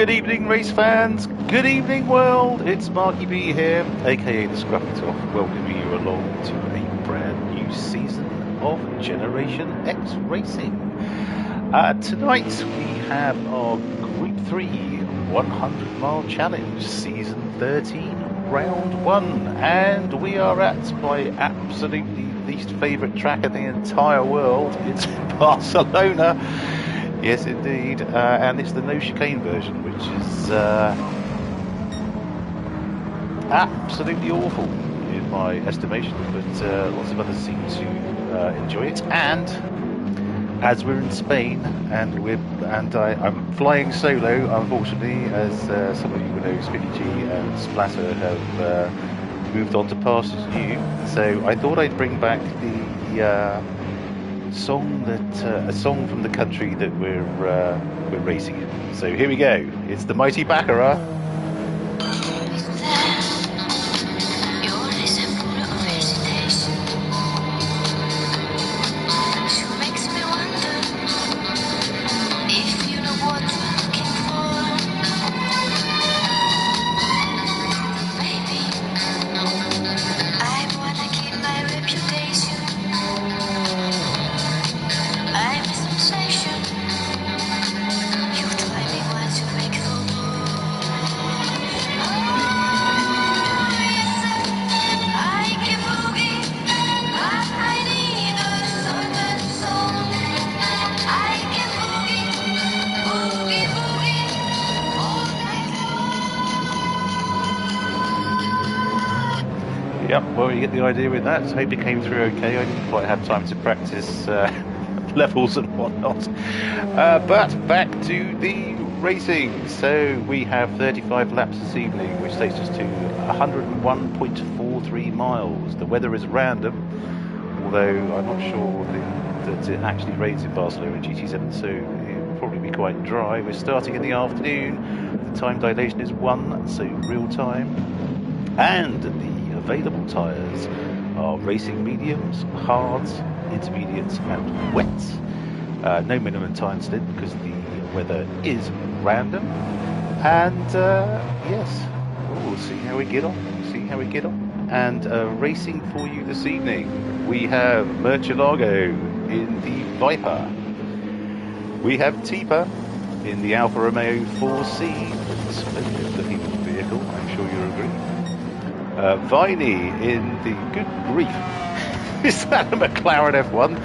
Good evening, race fans. Good evening, world. It's Marky B here, aka the Scruffy Top, welcoming you along to a brand new season of Generation X Racing. Tonight we have our Group 3 100 Mile Challenge, Season 13, Round 1, and we are at my absolutely least favourite track in the entire world. It's Barcelona. Yes, indeed, and it's the no chicane version, which is absolutely awful in my estimation, but lots of others seem to enjoy it. And as we're in Spain, and I'm flying solo, unfortunately, as some of you will know, Spiffy G and Splatter have moved on to pastures new. So I thought I'd bring back the a song from the country that we're racing in. So here we go. It's the mighty Baccarat. Yep, well, you get the idea with that. So I hope it came through okay. I didn't quite have time to practice levels and whatnot. But back to the racing. So we have 35 laps this evening, which takes us to 101.43 miles. The weather is random, although I'm not sure that it actually rains in Barcelona in GT7, so it will probably be quite dry. We're starting in the afternoon. The time dilation is 1, so real time. And the available tyres are racing mediums, hards, intermediates and wets. No minimum time stint because the weather is random. And yes, we'll see how we get on. And racing for you this evening, we have Murcielago in the Viper. We have Tipa in the Alfa Romeo 4C. Splendid looking vehicle, I'm sure you'll agree. Viney in the Gr-3. Is that a McLaren F1?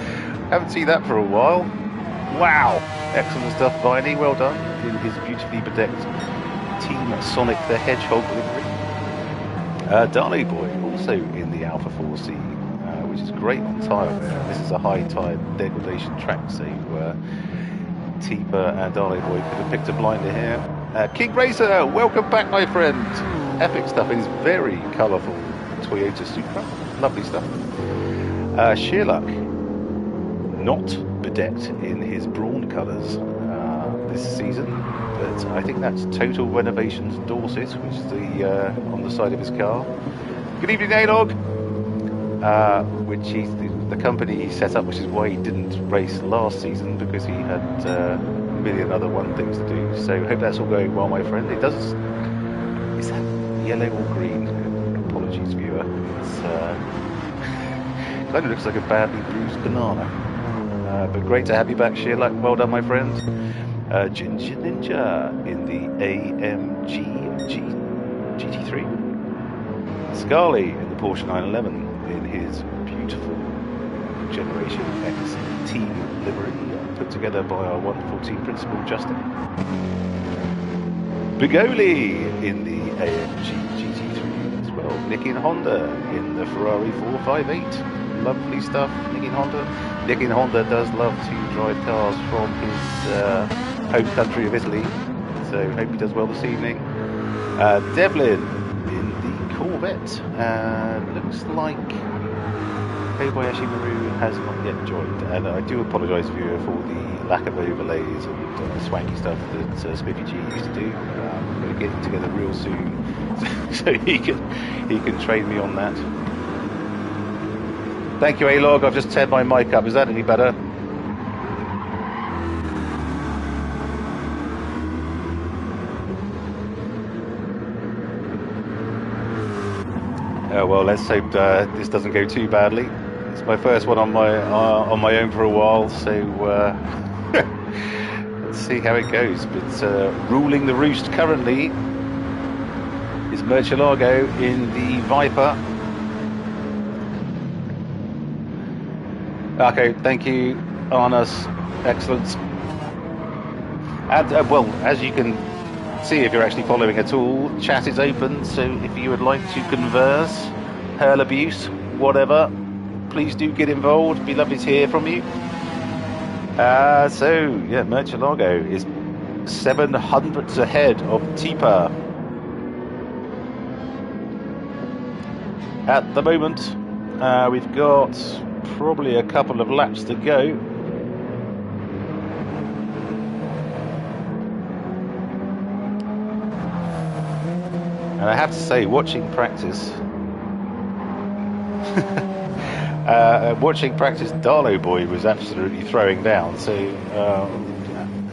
Haven't seen that for a while. Wow, excellent stuff, Viney. Well done in his beautifully bedecked Team Sonic the Hedgehog livery. Darley Boy also in the Alpha 4C, which is great on tyre wear. This is a high tyre degradation track, so Tipa and Darley Boy could have picked a blinder here. King Racer, welcome back, my friend. Epic stuff in his very colourful Toyota Supra. Lovely stuff. Sheerluck, not bedecked in his Brawn colours this season, but I think that's Total Renovations Dorset, which is the on the side of his car. Good evening, A-Log, which he's the company he set up, which is why he didn't race last season, because he had a million other things to do. So hope that's all going well, my friend. It does. Is that yellow or green? Apologies, viewer. It's kind of looks like a badly bruised banana. But great to have you back, Sheerluck. Well done, my friend. Ginger Ninja in the AMG GT3. Scarly in the Porsche 911 in his beautiful Generation X team livery, put together by our wonderful team principal, Justin. Bigoli in the AMG GT3 as well. Nicky and Honda in the Ferrari 458. Lovely stuff, Nicky and Honda. Nicky and Honda does love to drive cars from his home country of Italy, so hope he does well this evening. Devlin in the Corvette. Looks like Kobayashi Maru has not yet joined, and I do apologise, viewer, for the lack of overlays and swanky stuff that Spiffy G used to do. I'm going to get him together real soon so he can train me on that. Thank you, A-Log. I've just turned my mic up. Is that any better? Well, let's hope this doesn't go too badly. It's my first one on my own for a while, so let's see how it goes. But ruling the roost currently is Murcielago in the Viper. Okay, thank you, Arnas. Excellent. And well, as you can see, if you're actually following at all, chat is open, so if you would like to converse, hurl abuse, whatever, please do get involved. Be lovely to hear from you. So yeah, Murcielago is 700s ahead of Tipa at the moment. We've got probably a couple of laps to go. And I have to say, watching practice, Darlow Boy was absolutely throwing down. So I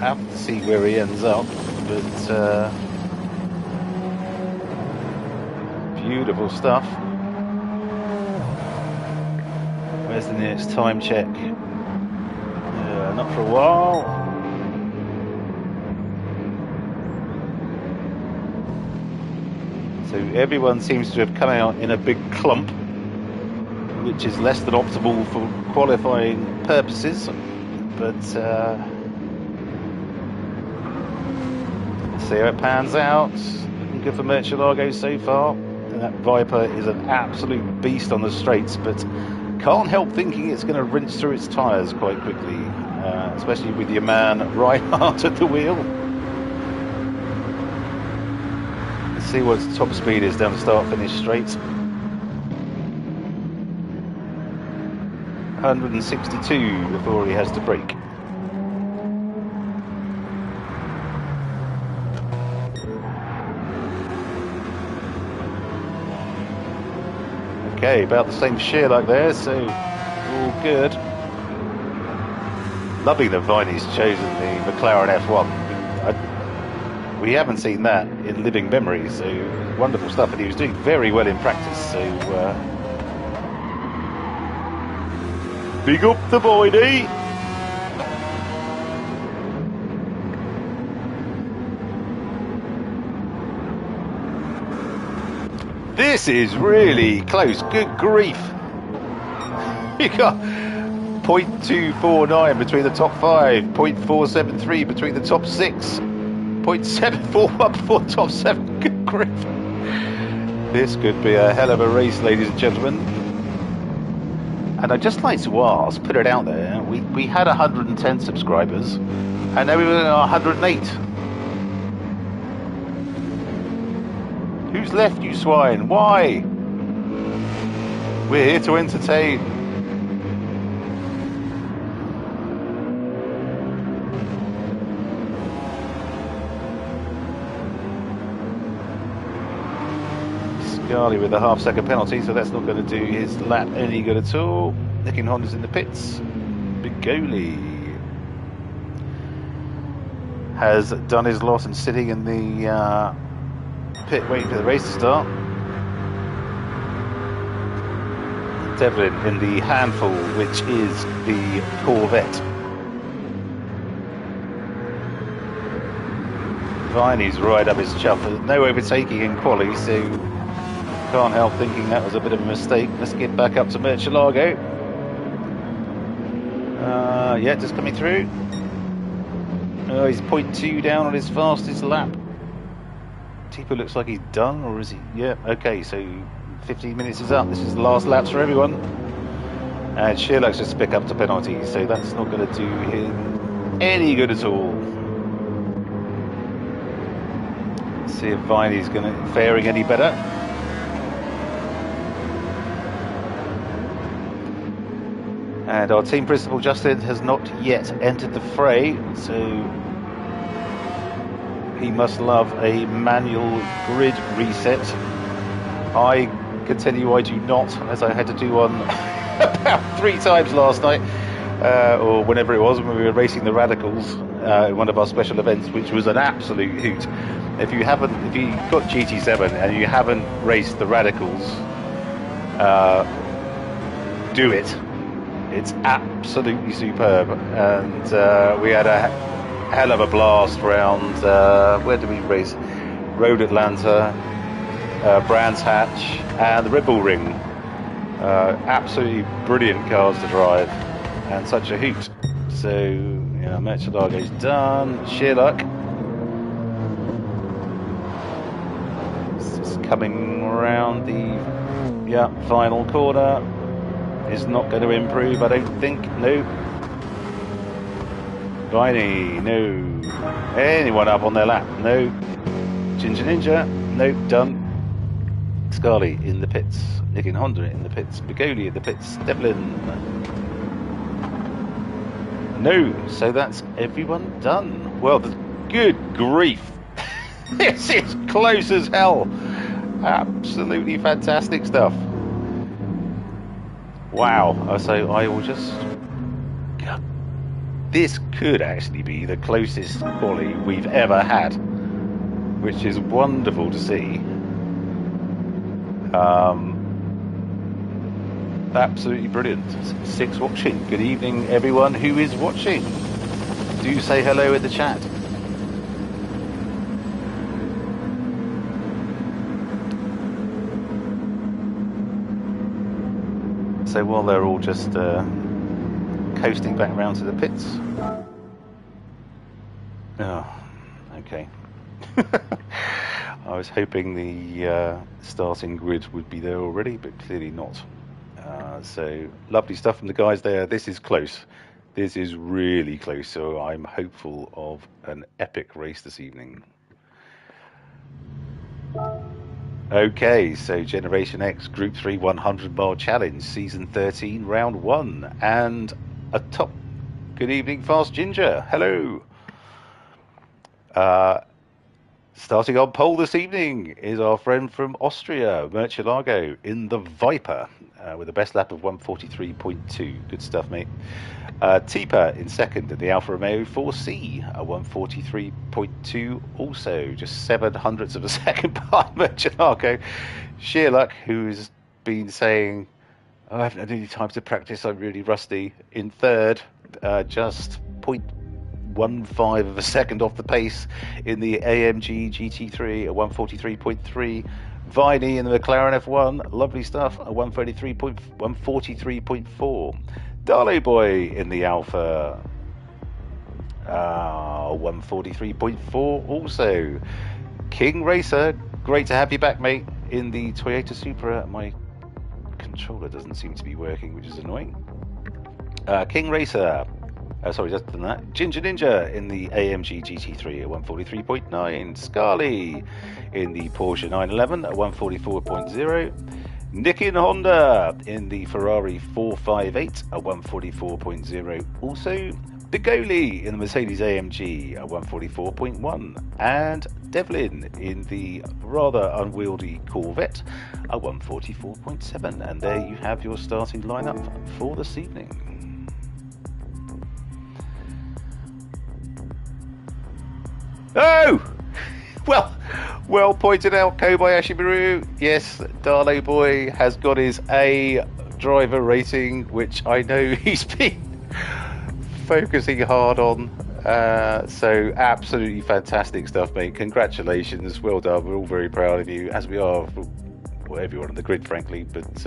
have to see where he ends up. But beautiful stuff. Where's the nearest time check? Not for a while. So everyone seems to have come out in a big clump, which is less than optimal for qualifying purposes. But let's see how it pans out. Looking good for Murcielago so far. And that Viper is an absolute beast on the straights, but can't help thinking it's going to rinse through its tyres quite quickly, especially with your man Reinhardt at the wheel. See what its top speed is down the start-finish straight. 162 before he has to brake. Okay, about the same shear like there, so all good. Lovely that Viney's chosen the McLaren F1. We haven't seen that in living memory, so wonderful stuff, and he was doing very well in practice, so big up the Viney. This is really close, good grief. You got 0.249 between the top 5, 0.473 between the top 6. 0.741 before top 7. Good grief. This could be a hell of a race, ladies and gentlemen. And I'd just like to ask, put it out there, we had 110 subscribers, and now we're at 108. Who's left, you swine? Why? We're here to entertain. Scarlett with a half-second penalty, so that's not going to do his lap any good at all. Nicking Honda's in the pits. Bigoli has done his lot and sitting in the pit waiting for the race to start. Devlin in the handful, which is the Corvette. Viney's right up his chuff. There's no overtaking in quali, so can't help thinking that was a bit of a mistake. Let's get back up to Murcielago. Yeah, just coming through. Oh, he's 0.2 down on his fastest lap. Tipo looks like he's done, or is he? Yeah, okay, so 15 minutes is up. This is the last laps for everyone. And Sherlock's just pick up to penalty, so that's not going to do him any good at all. Let's see if Viney's faring any better. And our team principal Justin has not yet entered the fray, so he must love a manual grid reset. I can tell you I do not, as I had to do one about 3 times last night, or whenever it was when we were racing the Radicals in one of our special events, which was an absolute hoot. If you got GT7 and you haven't raced the Radicals, do it. It's absolutely superb, and we had a hell of a blast round. Where did we race? Road Atlanta, Brands Hatch, and the Red Bull Ring. Absolutely brilliant cars to drive, and such a hoot. So, yeah, Murcielago's done. Sheer luck. It's coming around the final corner. Is not going to improve, I don't think. No. Viney, no. Anyone up on their lap? No. Ginger Ninja, no. Done. Scarly in the pits. Nick and Honda in the pits. Bigoli in the pits. Devlin. No. So that's everyone done. Well, good grief. This is close as hell. Absolutely fantastic stuff. Wow. So I will just... This could actually be the closest quali we've ever had, which is wonderful to see. Absolutely brilliant. Six watching. Good evening, everyone who is watching. Do say hello in the chat. So while they're all just coasting back round to the pits. Oh, okay. I was hoping the starting grid would be there already, but clearly not. So lovely stuff from the guys there. This is close. This is really close. So I'm hopeful of an epic race this evening. Okay, so Generation X Group 3 100-mile challenge, season 13, round 1, and a top. Good evening, Fast Ginger. Hello. Starting on pole this evening is our friend from Austria, Murcielago, in the Viper, with a best lap of 143.2. Good stuff, mate. Tipa in second in the Alfa Romeo 4C, a 143.2, also just 0.07 of a second behind Murcielago. Sheer luck, who's been saying, I haven't had any time to practice, I'm really rusty, in third, just 0.15 of a second off the pace in the AMG GT3, a 143.3. Viney in the McLaren F1, lovely stuff, a 143.4. Darlow Boy in the Alpha, 143.4 also. King Racer, great to have you back, mate, in the Toyota Supra. My controller doesn't seem to be working, which is annoying. King Racer, sorry, just done that. Ginger Ninja in the AMG GT3 at 143.9. Scarly in the Porsche 911 at 144.0. Nicky and Honda in the Ferrari 458 at 144.0. Also, Bigoli in the Mercedes AMG at 144.1. And Devlin in the rather unwieldy Corvette at 144.7. And there you have your starting lineup for this evening. Oh! Well pointed out, Kobayashi Maru. Yes, Darlow Boy has got his A driver rating, which I know he's been focusing hard on. So absolutely fantastic stuff, mate. Congratulations, well done. We're all very proud of you, as we are for everyone on the grid, frankly. But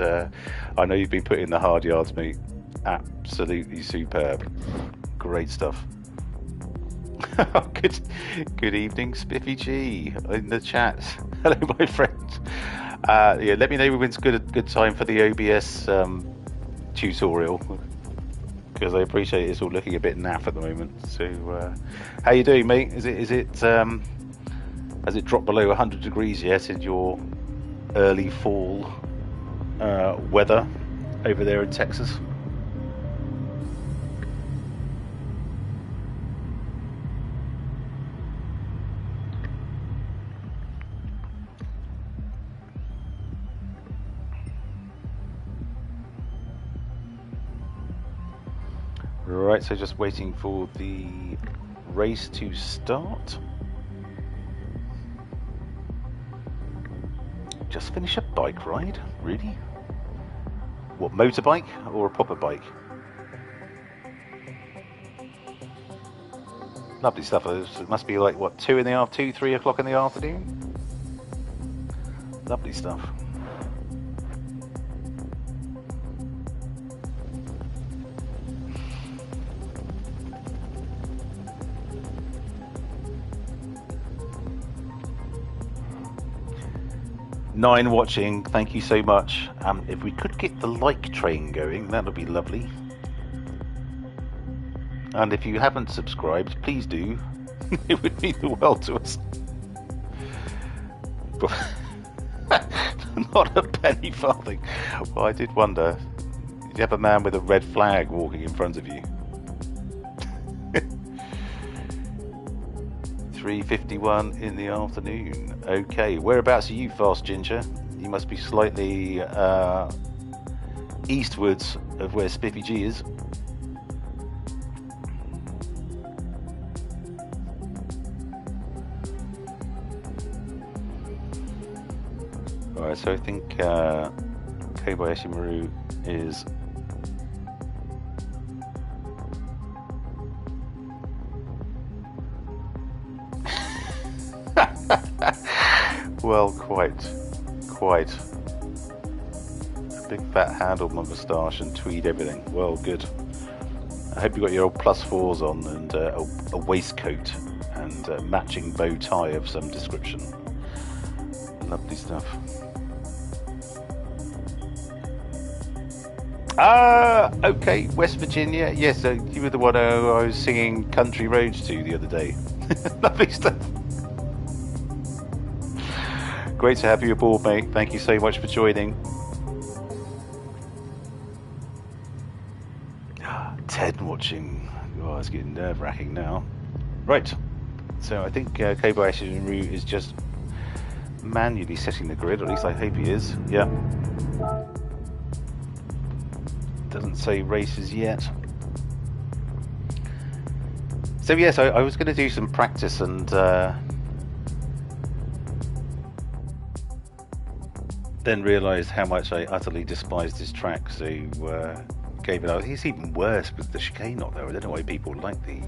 I know you've been putting in the hard yards, mate. Absolutely superb. Great stuff. Good evening, Spiffy G in the chat. Hello, my friend. Yeah, let me know when's good time for the OBS tutorial, because I appreciate it's all looking a bit naff at the moment. So, how you doing, mate? Has it dropped below 100 degrees yet in your early fall weather over there in Texas? Right, so just waiting for the race to start. Just finish a bike ride? Really? What, motorbike or a proper bike? Lovely stuff. It must be like, what, 2 – 3 o'clock in the afternoon? Lovely stuff. Nine watching, thank you so much. If we could get the like train going, that would be lovely. And if you haven't subscribed, please do. It would mean the world to us. Not a penny farthing. Well, I did wonder, did you have a man with a red flag walking in front of you? 3:51 in the afternoon. Okay, whereabouts are you, Fast Ginger? You must be slightly eastwards of where Spiffy G is. Alright, so I think Kobayashi Maru is well, quite. A big fat handle moustache and tweed everything. Well, good. I hope you got your old +4s on and a waistcoat and a matching bow tie of some description. Lovely stuff. Okay, West Virginia. Yes, you were the one I was singing Country Roads to the other day. Lovely stuff. Great to have you aboard, mate. Thank you so much for joining. 10 watching. Oh, it's getting nerve-wracking now. Right. So I think Kobayashi Maru is just manually setting the grid, or at least I hope he is. Yeah. Doesn't say races yet. So yes, I was going to do some practice and then realised how much I utterly despised this track, so gave it up. It's even worse with the chicane not there. I don't know why people like the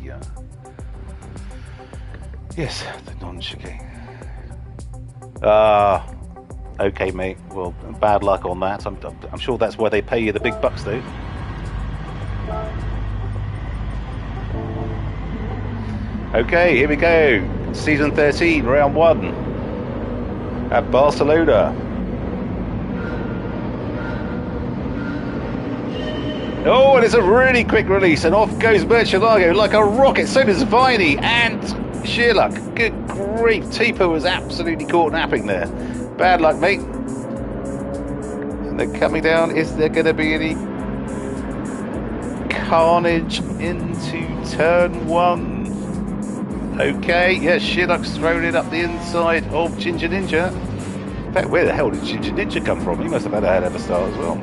yes, the non-chicane. Okay, mate. Well, bad luck on that. I'm sure that's why they pay you the big bucks, though. Okay, here we go. Season 13, round 1 at Barcelona. Oh, and it's a really quick release, and off goes Murcielago like a rocket. So does Viney and Sheerluck. Good grief, Tipo was absolutely caught napping there. Bad luck, mate. And they're coming down. Is there going to be any carnage into turn 1? Okay, yes, Sheerluck's thrown it up the inside of Ginger Ninja. In fact, where the hell did Ginger Ninja come from? He must have had a hell of a start as well.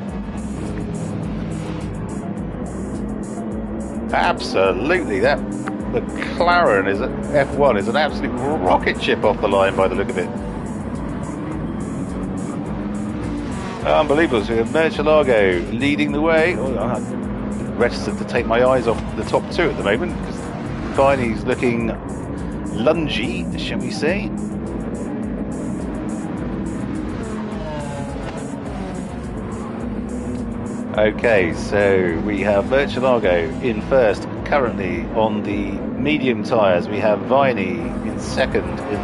Absolutely, that McLaren is at F1 is an absolute rocket ship off the line by the look of it. Unbelievable. So Murcielago leading the way. Oh, I'm reticent to take my eyes off the top 2 at the moment because Viney's looking lungy, shall we say. Okay, so we have Murcielago in first, currently on the medium tyres. We have Viney in second, in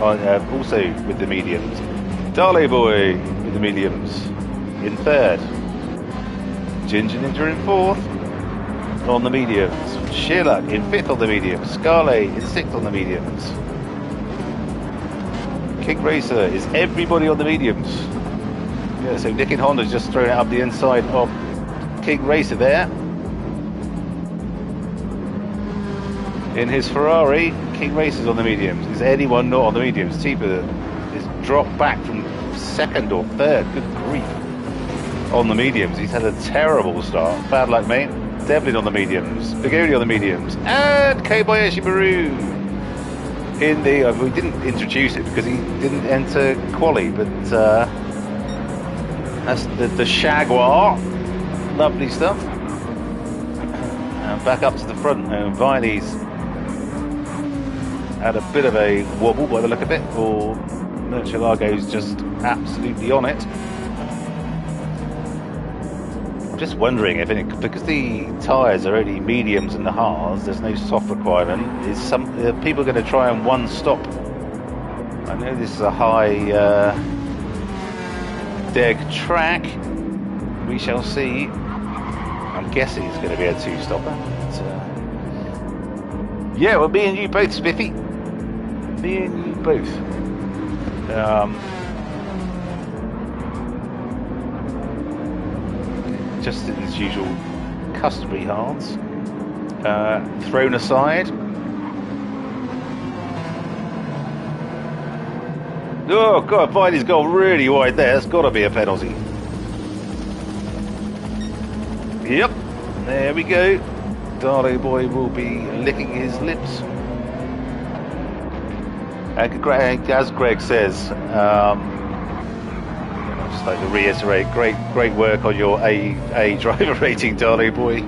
the also with the mediums. Dale Boy with the mediums in third. Ginger Ninja in fourth on the mediums. Sheerluck in fifth on the mediums. Scale in sixth on the mediums. King Racer is everybody on the mediums. Yeah, so Nick in Honda's just thrown it up the inside of King Racer there. In his Ferrari, King Racer's on the mediums. Is anyone not on the mediums? Tipa is dropped back from second or third. Good grief. On the mediums. He's had a terrible start. Bad luck, mate. Devlin on the mediums. Bigoni on the mediums. And Kobayashi Maru in the... we didn't introduce it because he didn't enter quali, but... That's the Jaguar. Lovely stuff. And back up to the front. Viley's had a bit of a wobble by the look of it, or Murcielago's just absolutely on it. I'm just wondering if because the tyres are only mediums and the hards, there's no soft requirement. Is people going to try and one stop? I know this is a high deg track. We shall see. I'm guessing it's going to be a two-stopper. Yeah, well, me and you both, Spiffy. Me and you both. Just as usual, customary hards. Thrown aside. Oh God, Viley's gone really wide there. It's got to be a penalty. Yep, there we go. Darley boy will be licking his lips. As Greg says, I'd just like to reiterate, great work on your A driver rating, Darley boy.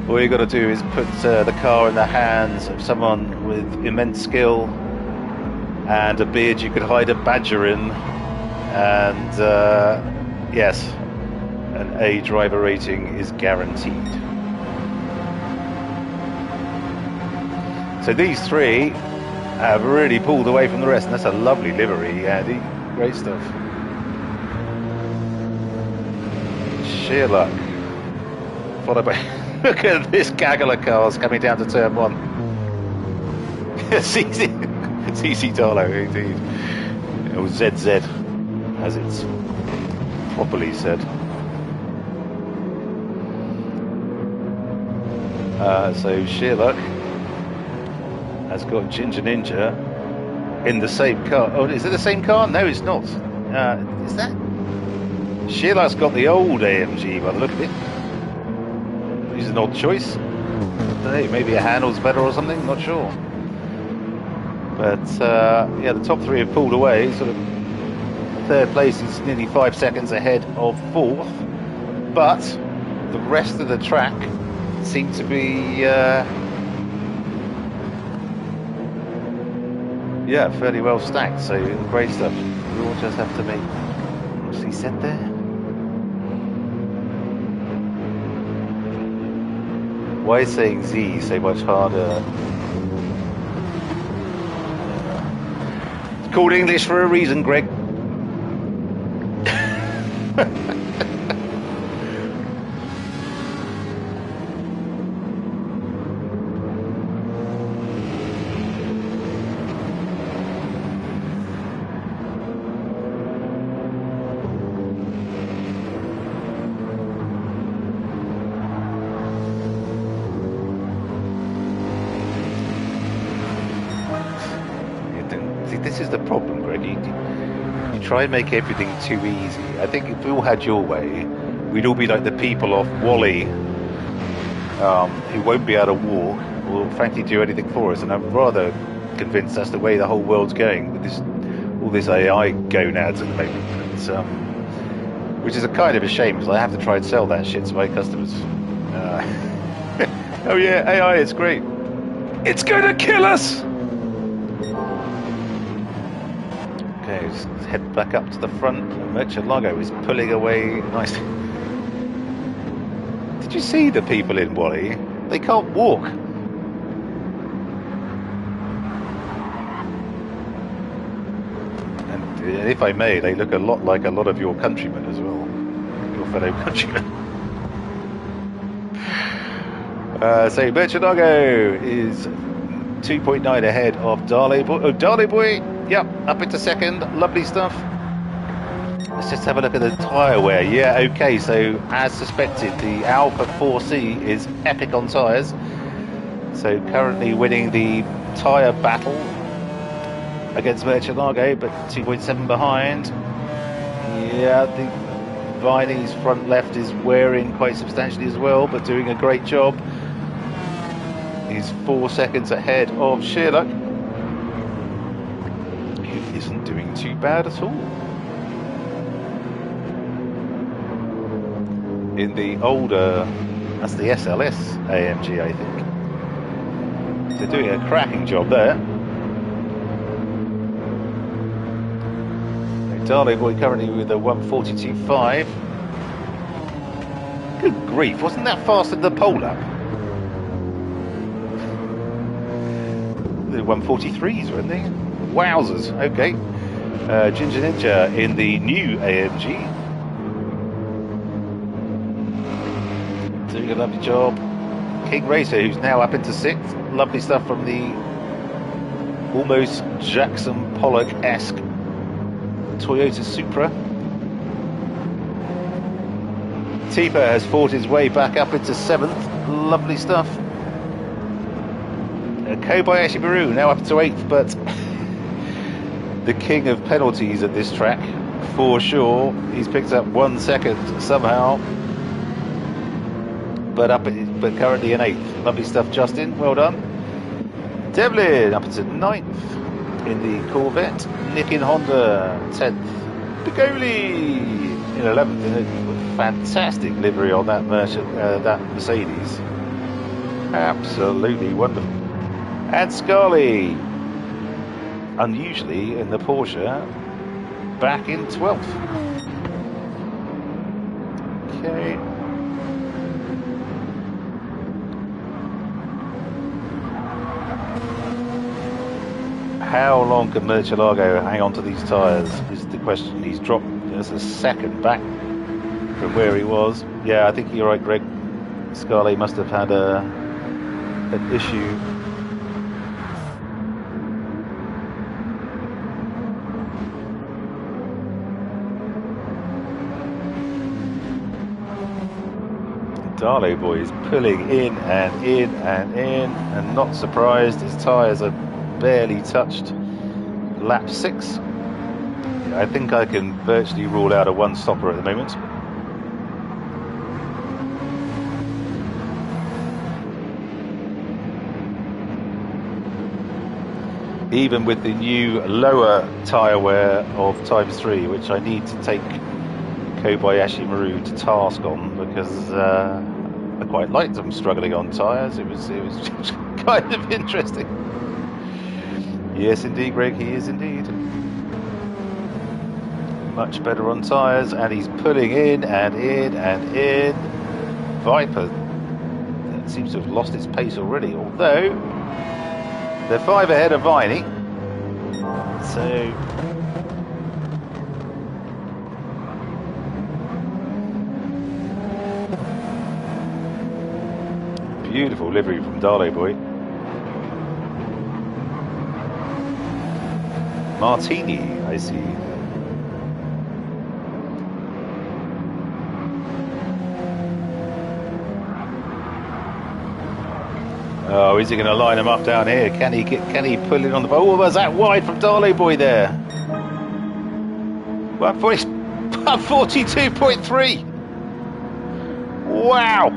All you got to do is put the car in the hands of someone with immense skill and a beard you could hide a badger in, and yes, an A driver rating is guaranteed. So these three have really pulled away from the rest, and that's a lovely livery, Andy. Great stuff. Sheer luck. Followed by look at this gaggle of cars coming down to turn one. CC Darlow, indeed. Or ZZ, as it's properly said. So sheer luck has got Ginger Ninja in the same car. Oh, is it the same car? No, it's not. Is that? Sheer luck's got the old AMG by the look of it. He's an odd choice. I don't know, maybe a handle's better or something, not sure. But yeah, the top three have pulled away. Sort of third place is nearly 5 seconds ahead of fourth, but the rest of the track seem to be yeah, fairly well stacked. So great stuff. We all just have to make. What's he said there? Why is saying Z so much harder? It's called English for a reason, Greg. This is the problem, Greg. You try and make everything too easy. I think if we all had your way, we'd all be like the people off Wall-E, who won't be able to walk or frankly do anything for us. And I'm rather convinced that's the way the whole world's going with all this AI gonads at the moment. It's, which is a kind of a shame, because I have to try and sell that shit to my customers. Oh yeah, AI, it's great. It's gonna kill us! Okay, let's head back up to the front. Murcielago is pulling away nicely. Did you see the people in Wall-E? They can't walk. And if I may, they look a lot like a lot of your countrymen as well. Your fellow countrymen. So Murcielago is 2.9 ahead of Darley Boy. Oh, Darley Boy! Yep, up into second. Lovely stuff. Let's just have a look at the tyre wear. Yeah, okay, so as suspected, the Alpha 4C is epic on tyres. So currently winning the tyre battle against Murcielago, but 2.7 behind. Yeah, the Viney's front left is wearing quite substantially as well, but doing a great job. He's 4 seconds ahead of Sherlock, who isn't doing too bad at all. in the older, that's the SLS AMG, I think. So doing a cracking job there. Darley Boy currently with a 142.5. Good grief, wasn't that faster than the pole lap? The 143s, weren't they? Wowzers, okay. Ginger Ninja in the new AMG. Doing a lovely job. King Racer, who's now up into 6th. Lovely stuff from the almost Jackson Pollock-esque Toyota Supra. Tipa has fought his way back up into 7th. Lovely stuff. Kobayashi Maru now up to 8th, but the king of penalties at this track, for sure. He's picked up 1 second somehow, but currently in 8th. Lovely stuff, Justin. Well done. Devlin up into 9th in the Corvette. Nick in Honda 10th. Bigoli in 11th. In a fantastic livery on that Mercedes. Absolutely wonderful. And Scully, unusually in the Porsche, back in 12th. Okay. How long can Murcielago hang on to these tyres is the question. He's dropped just a second back from where he was. Yeah, I think you're right, Greg. Scully must have had an issue. Darlow boy is pulling in and in and in, and not surprised, his tyres are barely touched lap 6. I think I can virtually rule out a one-stopper at the moment. Even with the new lower tyre wear of ×3, which I need to take Kobayashi Maru to task on, because I quite liked them struggling on tyres. It was kind of interesting. Yes, indeed, Greg, he is indeed. Much better on tyres, and he's pulling in and in and in. Viper seems to have lost its pace already, although they're 5 ahead of Viney. So beautiful livery from Darlow boy. Martini, I see. Oh, is he going to line him up down here? Can he pull it on the ball? Oh, was that wide from Darlow boy there? 142.3. Wow.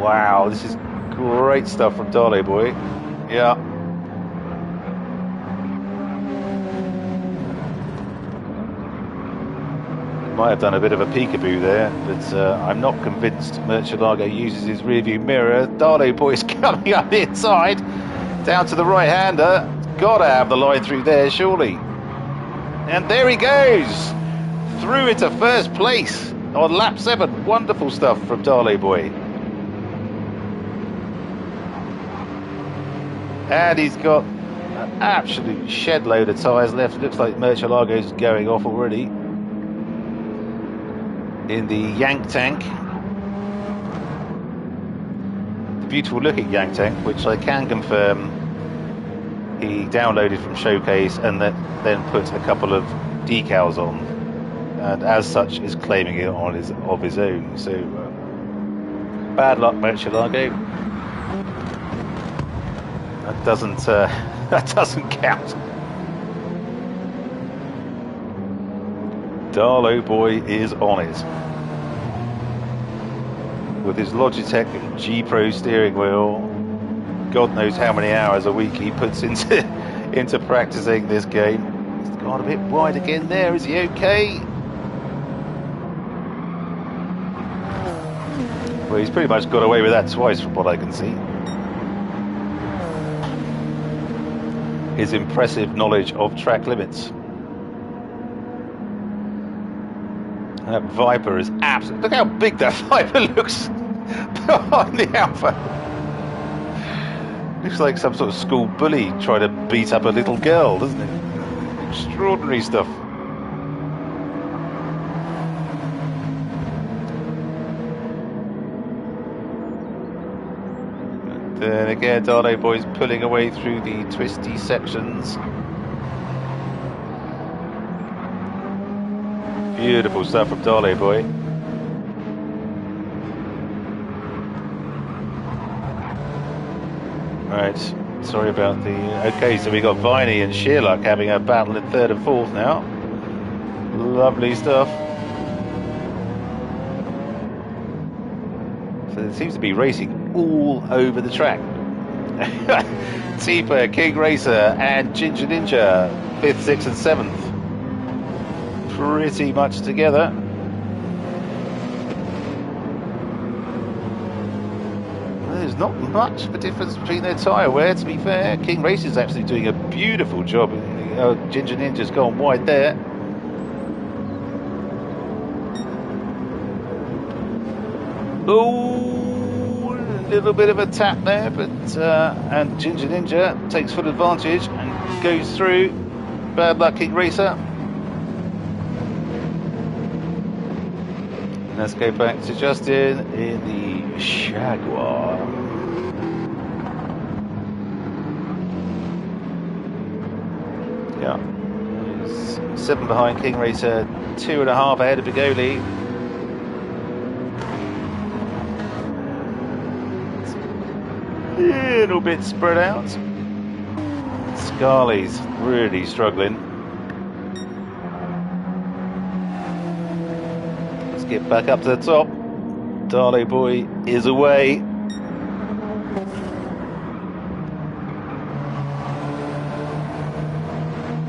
Wow, this is great stuff from Darlow boy. Yeah. Might have done a bit of a peekaboo there, but I'm not convinced Murcielago uses his rearview mirror. Darlow boy's coming up inside, down to the right-hander. Got to have the line through there, surely. And there he goes, through into first place on lap 7. Wonderful stuff from Darlow boy. And he's got an absolute shed load of tyres left. It looks like Murcielago's going off already in the Yank tank. The beautiful looking Yank tank, which I can confirm he downloaded from Showcase and then put a couple of decals on, and as such is claiming it on of his own. So bad luck, Murcielago. That doesn't count. Darlow boy is on it with his Logitech G Pro steering wheel. God knows how many hours a week he puts into practicing this game. He's Gone a bit wide again there. Is he okay? Well, he's pretty much got away with that twice from what I can see. His impressive knowledge of track limits. That Viper is absolute. Look how big that Viper looks behind the Alpha. Looks like some sort of school bully trying to beat up a little girl, doesn't it? Extraordinary stuff. Then again, Darley Boy's pulling away through the twisty sections. Beautiful stuff from Darley Boy. Right, sorry about the... Okay, so we got Viney and Sherlock having a battle in third and fourth now. Lovely stuff. So it seems to be racing all over the track. Teeper, King Racer and Ginger Ninja, 5th, 6th and 7th. Pretty much together. There's not much of a difference between their tyre wear, to be fair. King Racer's actually doing a beautiful job. Ginger Ninja's gone wide there. Oh, a little bit of a tap there, but and Ginger Ninja takes full advantage and goes through. Bad luck, King Racer. Let's go back to Justin in the Jaguar. Yeah, he's 7 behind King Racer, 2.5 ahead of Bigoli. It's a little bit spread out. Scarley's really struggling. Get back up to the top. Darley Boy is away.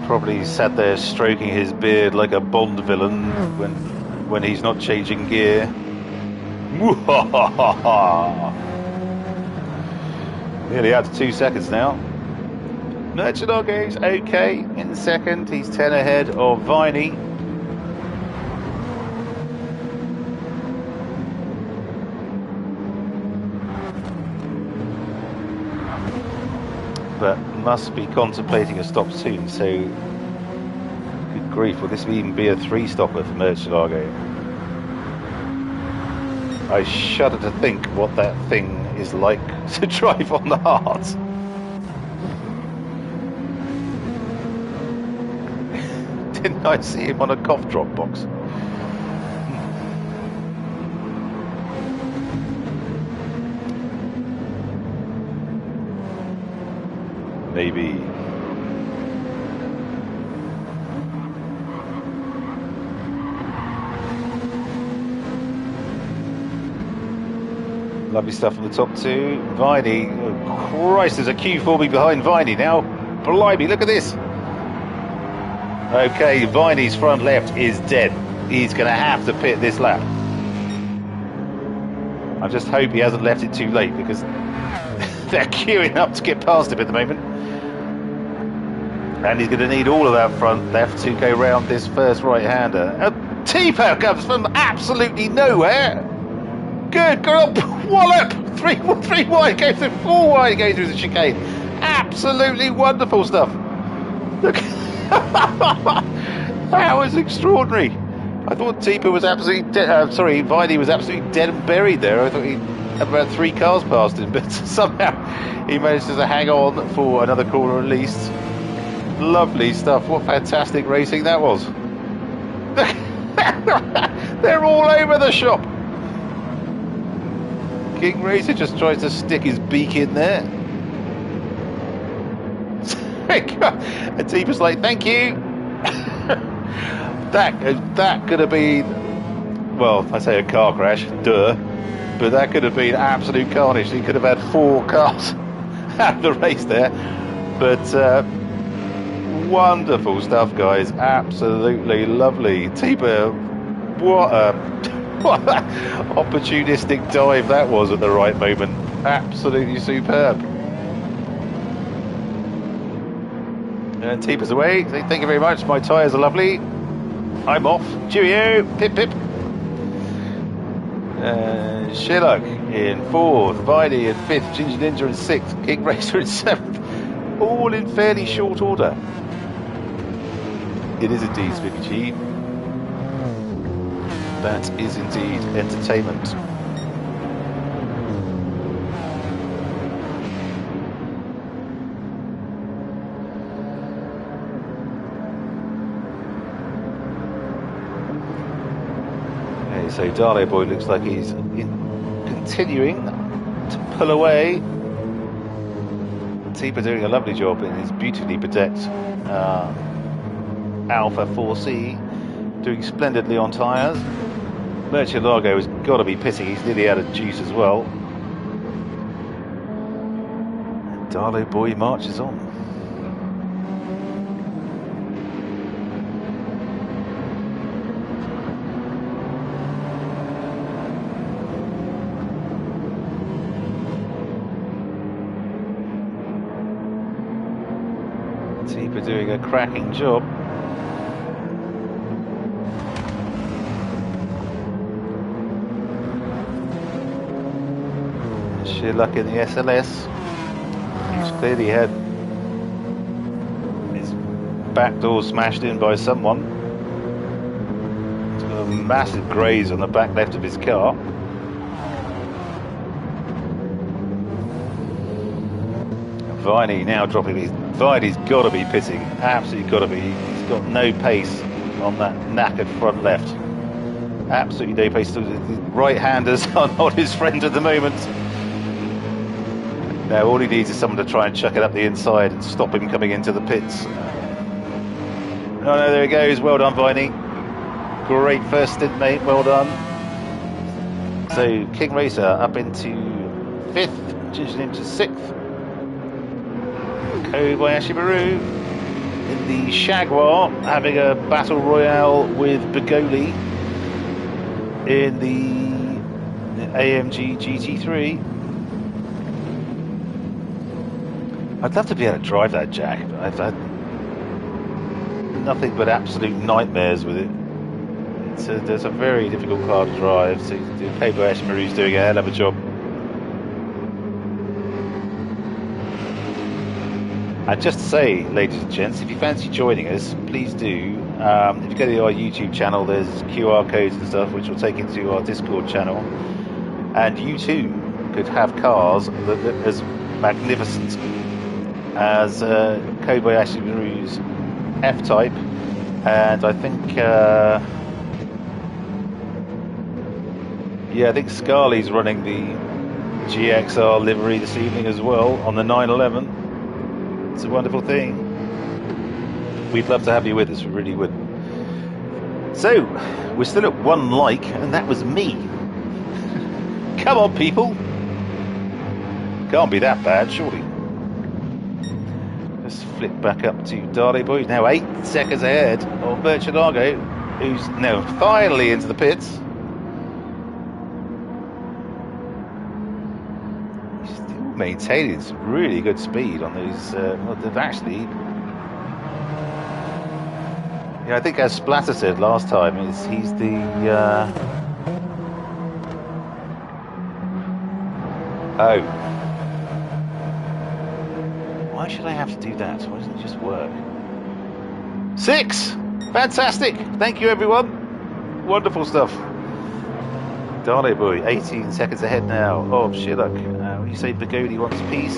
Probably sat there stroking his beard like a Bond villain when he's not changing gear. Nearly out to 2 seconds now. Merchanago's okay in second. He's 10 ahead of Viney. But must be contemplating a stop soon, so good grief, will this even be a 3-stopper for Merchanago? I shudder to think what that thing is like to drive on the hard. Didn't I see him on a cough drop box? Maybe. Lovely stuff on the top two. Viney, oh Christ, there's a queue forming behind Viney now. Blimey, look at this. Okay, Viney's front left is dead. He's going to have to pit this lap. I just hope he hasn't left it too late, because they're queuing up to get past him at the moment. And he's going to need all of that front left to go round this first right-hander. T-Power comes from absolutely nowhere. Good girl, wallop! 3 wide, goes through 4 wide, goes through the chicane. Absolutely wonderful stuff. Look, that was extraordinary. I thought T-Power was absolutely dead. Sorry, Viney was absolutely dead and buried there. I thought he had about 3 cars past him, but somehow he managed to hang on for another corner at least. Lovely stuff. What fantastic racing that was. They're all over the shop. King Racer just tries to stick his beak in there. And Teepa's like, thank you. That could have been, well, I say a car crash, duh, but that could have been absolute carnage. He could have had 4 cars at the race there. But Wonderful stuff, guys. Absolutely lovely. Tipa, what a opportunistic dive that was at the right moment. Absolutely superb. And Tipa's away. Thank you very much. My tyres are lovely. I'm off. Cheerio. Pip pip. Sherlock in 4th, Viney in 5th, Ginger Ninja in 6th, King Racer in 7th. All in fairly short order. It is indeed Spiffy G. That is indeed entertainment. Okay, so Darley Boy looks like he's continuing to pull away. Tipa doing a lovely job in his beautifully bedecked Alpha 4C, doing splendidly on tyres. Murcielago has got to be pitting, he's nearly out of juice as well. And Darlow Boy marches on. Tipa doing a cracking job. Sheer luck in the SLS. He's clearly had his back door smashed in by someone. He's got a massive graze on the back left of his car. Viney now dropping these. Viney's got to be pitting. Absolutely got to be. He's got no pace on that knackered front left. Absolutely no pace. The right-handers are not his friend at the moment. Now all he needs is someone to try and chuck it up the inside and stop him coming into the pits. Oh no, there he goes. Well done, Viney. Great first stint, mate. Well done. So King Racer up into 5th, Ginger into 6th. Kobayashi Maru in the Jaguar having a battle royale with Begoli in the AMG GT3. I'd love to be able to drive that Jack, but I've had nothing but absolute nightmares with it. It's a very difficult car to drive, so Kobayashi Maru's doing a hell of a job. And just to say, ladies and gents, if you fancy joining us, please do. If you go to our YouTube channel, there's QR codes and stuff which will take you to our Discord channel. And you too could have cars that look as magnificent as Kobayashi Maru's F-Type. And I think, I think Scarley's running the GXR livery this evening as well on the 911. It's a wonderful thing. We'd love to have you with us, we really would. So, we're still at 1 like, and that was me. Come on, people. Can't be that bad, surely. Let's flip back up to Darley Boy. Now 8 seconds ahead of Murcielago, who's now finally into the pits. Maintaining some really good speed on these. Well, they've actually, I think as Splatter said last time, he's the oh, why should I have to do that? Why doesn't it just work? 6, fantastic. Thank you, everyone. Wonderful stuff. Darley Boy, 18 seconds ahead now of Sherlock. When you say Begoli wants peace.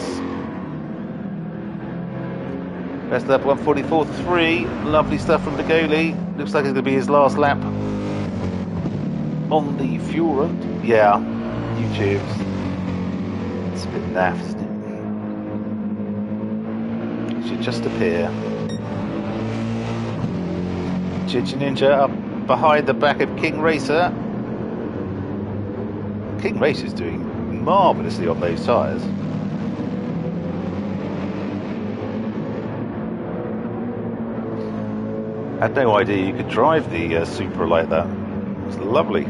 Best lap 144.3. Lovely stuff from Begoli. Looks like it's going to be his last lap on the fuel run. Yeah, YouTube. It's a bit naff, isn't it? It should just appear. Ginger Ninja up behind the back of King Racer. King Racer's doing marvellously on those tyres. Had no idea you could drive the Supra like that. It's lovely.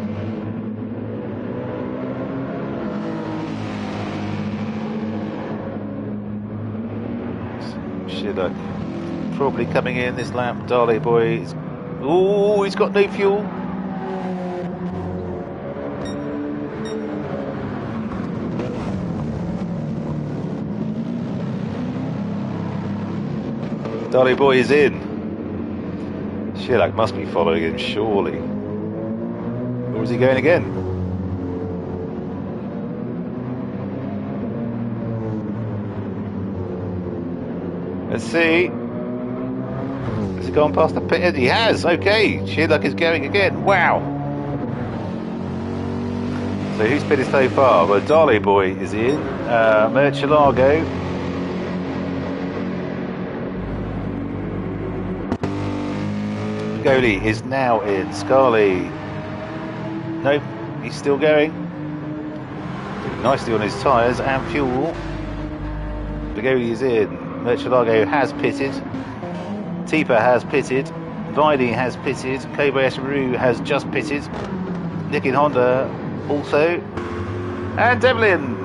Shidduch probably coming in this lap. Darley boy. Oh, he's got no fuel. Darley boy is in. Shidduch must be following him, surely. Or is he going again? Let's see. Has he gone past the pit? He has. Okay, Shidduch is going again. Wow. So who's pitted so far? Well, Darley boy is in. Murcielago. Begoli is now in. Scarley. Nope, he's still going. Nicely on his tyres and fuel. Begoli is in. Murcielago has pitted. Tipa has pitted. Videy has pitted. Kobayashi has just pitted. Nick in Honda also. And Devlin.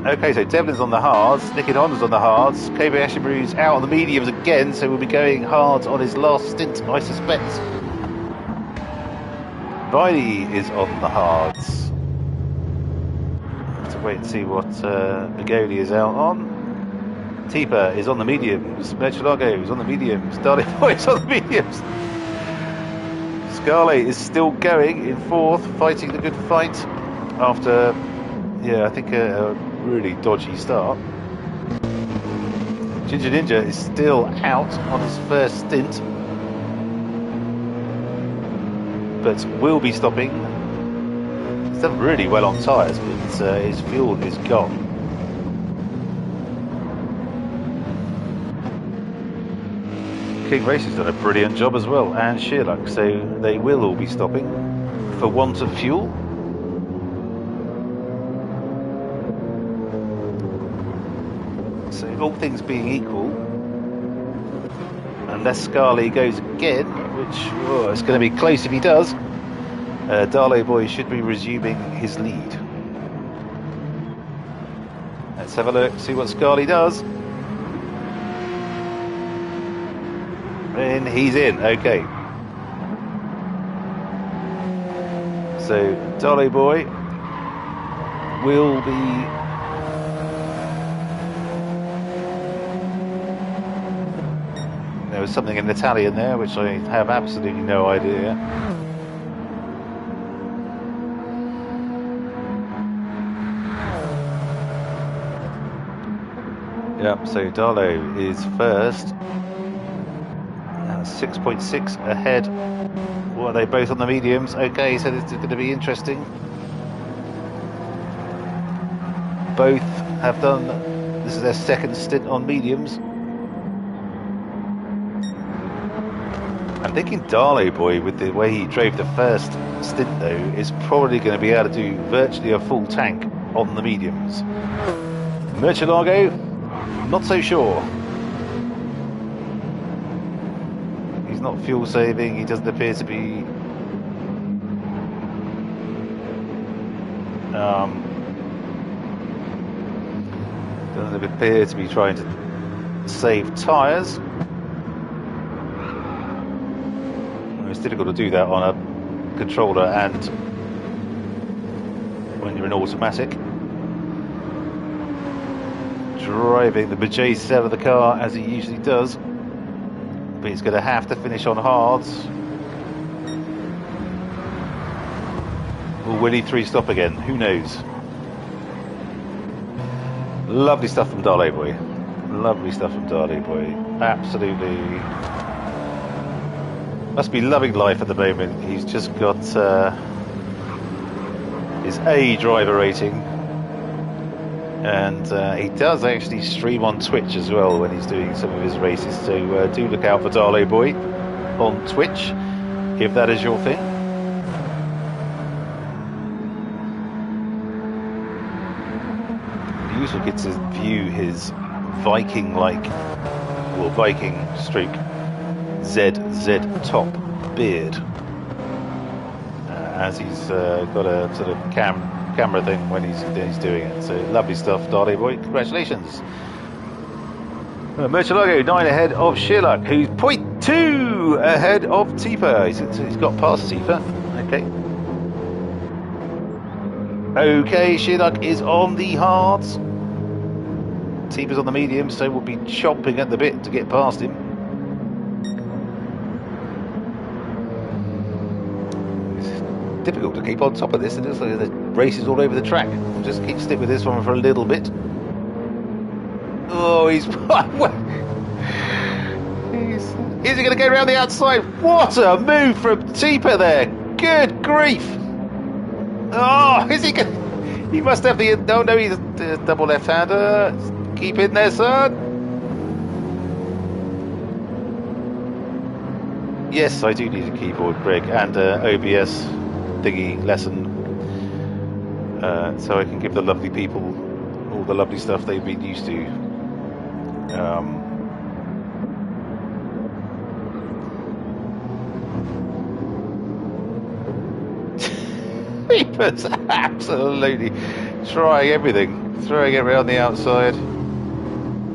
Okay, so Devlin's on the hards. Nick in Honda's on the hards. Kobayashi out on the mediums again, so we'll be going hard on his last stint, I suspect. Videy is on the hards. Have to wait and see what Begoli is out on. Tipa is on the mediums. Murcielago is on the mediums. Darley boy is on the mediums. Scarlett is still going in fourth, fighting the good fight after, yeah, I think a really dodgy start. Ginger Ninja is still out on his first stint, but will be stopping. He's done really well on tyres, but his fuel is gone. King Racing's done a brilliant job as well, and Shidduch, so they will all be stopping for want of fuel. So all things being equal, unless Scarlett goes again, which it's going to be close if he does, Darley boy should be resuming his lead. Let's have a look, see what Scarlett does. And he's in, okay. So Darley boy will be there was something in Italian there which I have absolutely no idea. Yep, so Darlo is first. 6.6 ahead. What are they both on the mediums? Okay, so this is going to be interesting. Both have done, this is their second stint on mediums. I'm thinking Darley boy, with the way he drove the first stint though, is probably going to be able to do virtually a full tank on the mediums. Murcielago, not so sure. He's not fuel saving, he doesn't appear to be trying to save tyres. It's difficult to do that on a controller and when you're in automatic. Driving the bejesus out of the car as he usually does. But he's going to have to finish on hards. Or will he three-stop again? Who knows? Lovely stuff from Darley boy. Lovely stuff from Darley boy. Absolutely. Must be loving life at the moment. He's just got his A driver rating. And he does actually stream on Twitch as well when he's doing some of his races, so do look out for Darley boy on Twitch if that is your thing. You also get to view his Viking-like, or Viking stroke ZZ top beard, as he's got a sort of camera thing when he's doing it. So lovely stuff, Darley boy. Congratulations. Murcielago 9 ahead of Sherlock, who's 0.2 ahead of Tipa. He's got past Tipa. Okay. Okay, Sherlock is on the hards. Tipa's on the medium, so we'll be chomping at the bit to get past him. It's difficult to keep on top of this. It looks like the race is all over the track. We'll just stick with this one for a little bit. Oh, he's... Is he going to go around the outside? What a move from Tipa there. Good grief. Oh, is he going... He must have the... Oh, no, he's a double left-hander. Keep in there, son. Yes, I do need a keyboard, Greg, and OBS thingy lesson. So I can give the lovely people all the lovely stuff they've been used to. He was absolutely trying everything, throwing it around the outside.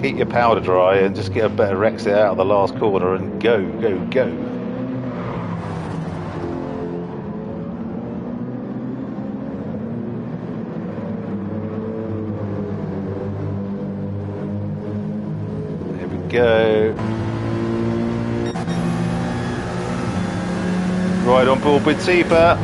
Keep your powder dry and just get a better exit out of the last corner and go, go, go. There we go. Right on board with Tipa.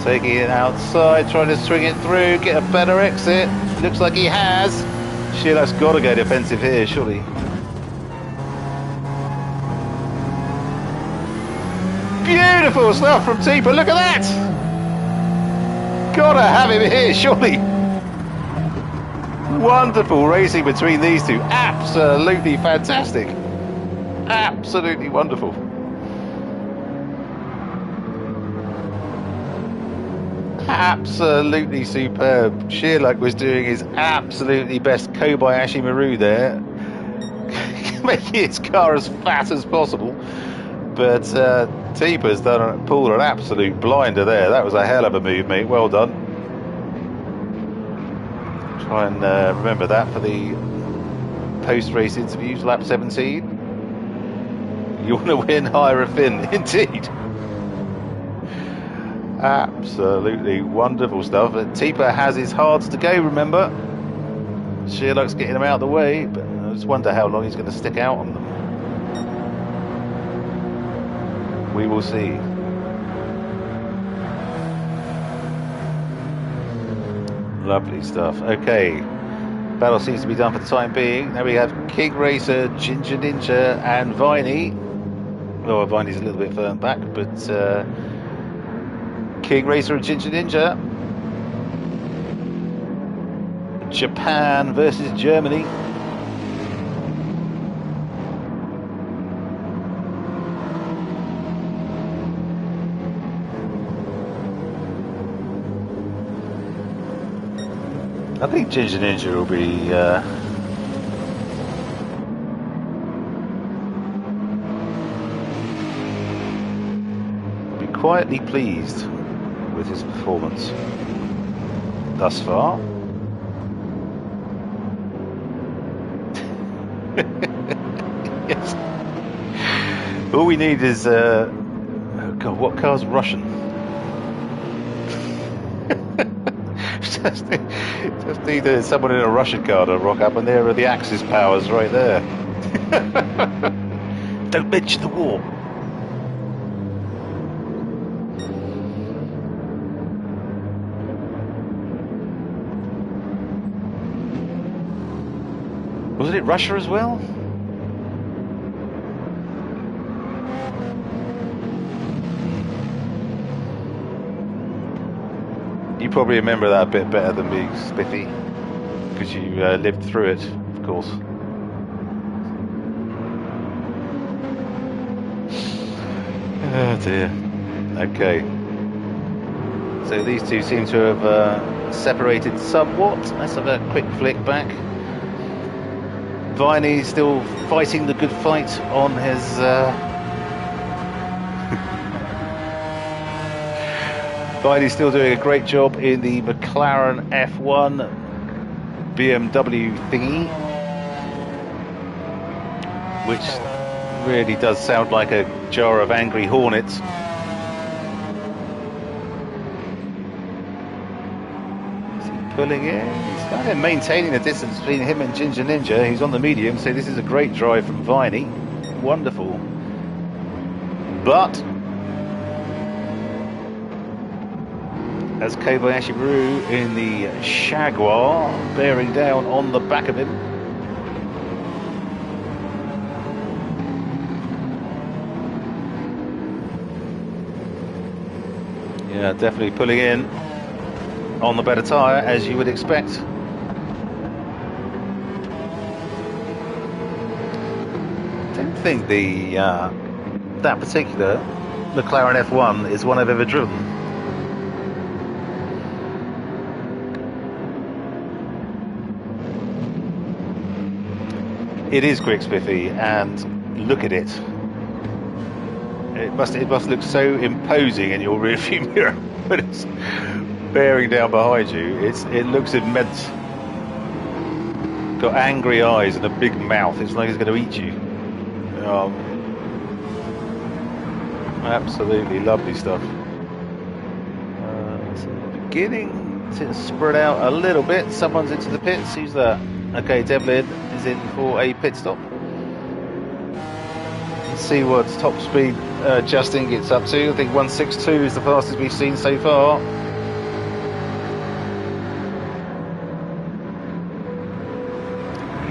Taking it outside, trying to swing it through, get a better exit. Looks like he has. Sherlock's got to go defensive here, surely. Beautiful stuff from Tipa, look at that! Gotta have him here, surely. Wonderful racing between these two. Absolutely fantastic. Absolutely wonderful. Absolutely superb. Sherlock was doing his absolutely best Kobayashi Maru there, making his car as fat as possible. But Tipa's pulled an absolute blinder there. That was a hell of a move, mate. Well done. Try and remember that for the post-race interviews, lap 17. You want to win, hire a Finn, indeed. Absolutely wonderful stuff. Tipa has his hards to go, remember. Sherlock's getting him out of the way, but I just wonder how long he's going to stick out on them. We will see. Lovely stuff. Okay, battle seems to be done for the time being. Now we have King Racer, Ginger Ninja and Viney. Oh, Viney's a little bit further back, but King Racer and Ginger Ninja. Japan versus Germany. I think Ginger Ninja will be quietly pleased with his performance thus far. Yes. All we need is oh God, what car's Russian? just need someone in a Russian car to rock up, and there are the Axis powers right there. Don't mention the war. Wasn't it Russia as well? You probably remember that a bit better than me, Spiffy, because you lived through it, of course. Oh dear. Okay. So these two seem to have separated somewhat. Let's have a quick flick back. Viney still fighting the good fight on his... Viney's still doing a great job in the McLaren F1 BMW thingy, which really does sound like a jar of angry hornets. Is he pulling in? He's kind of maintaining the distance between him and Ginger Ninja. He's on the medium, so this is a great drive from Viney. Wonderful. But as Kobayashi Maru in the Jaguar bearing down on the back of him. Yeah, definitely pulling in on the better tyre, as you would expect. I don't think the that particular McLaren F1 is one I've ever driven. It is quick, Spiffy, and look at it. It must look so imposing in your rearview mirror when it's bearing down behind you. It looks immense. Got angry eyes and a big mouth. It's like it's going to eat you. Absolutely lovely stuff. So beginning to spread out a little bit. Someone's into the pits. Who's that? Okay, Devlin is in for a pit stop. Let's see what top speed Justin gets up to. I think 162 is the fastest we've seen so far.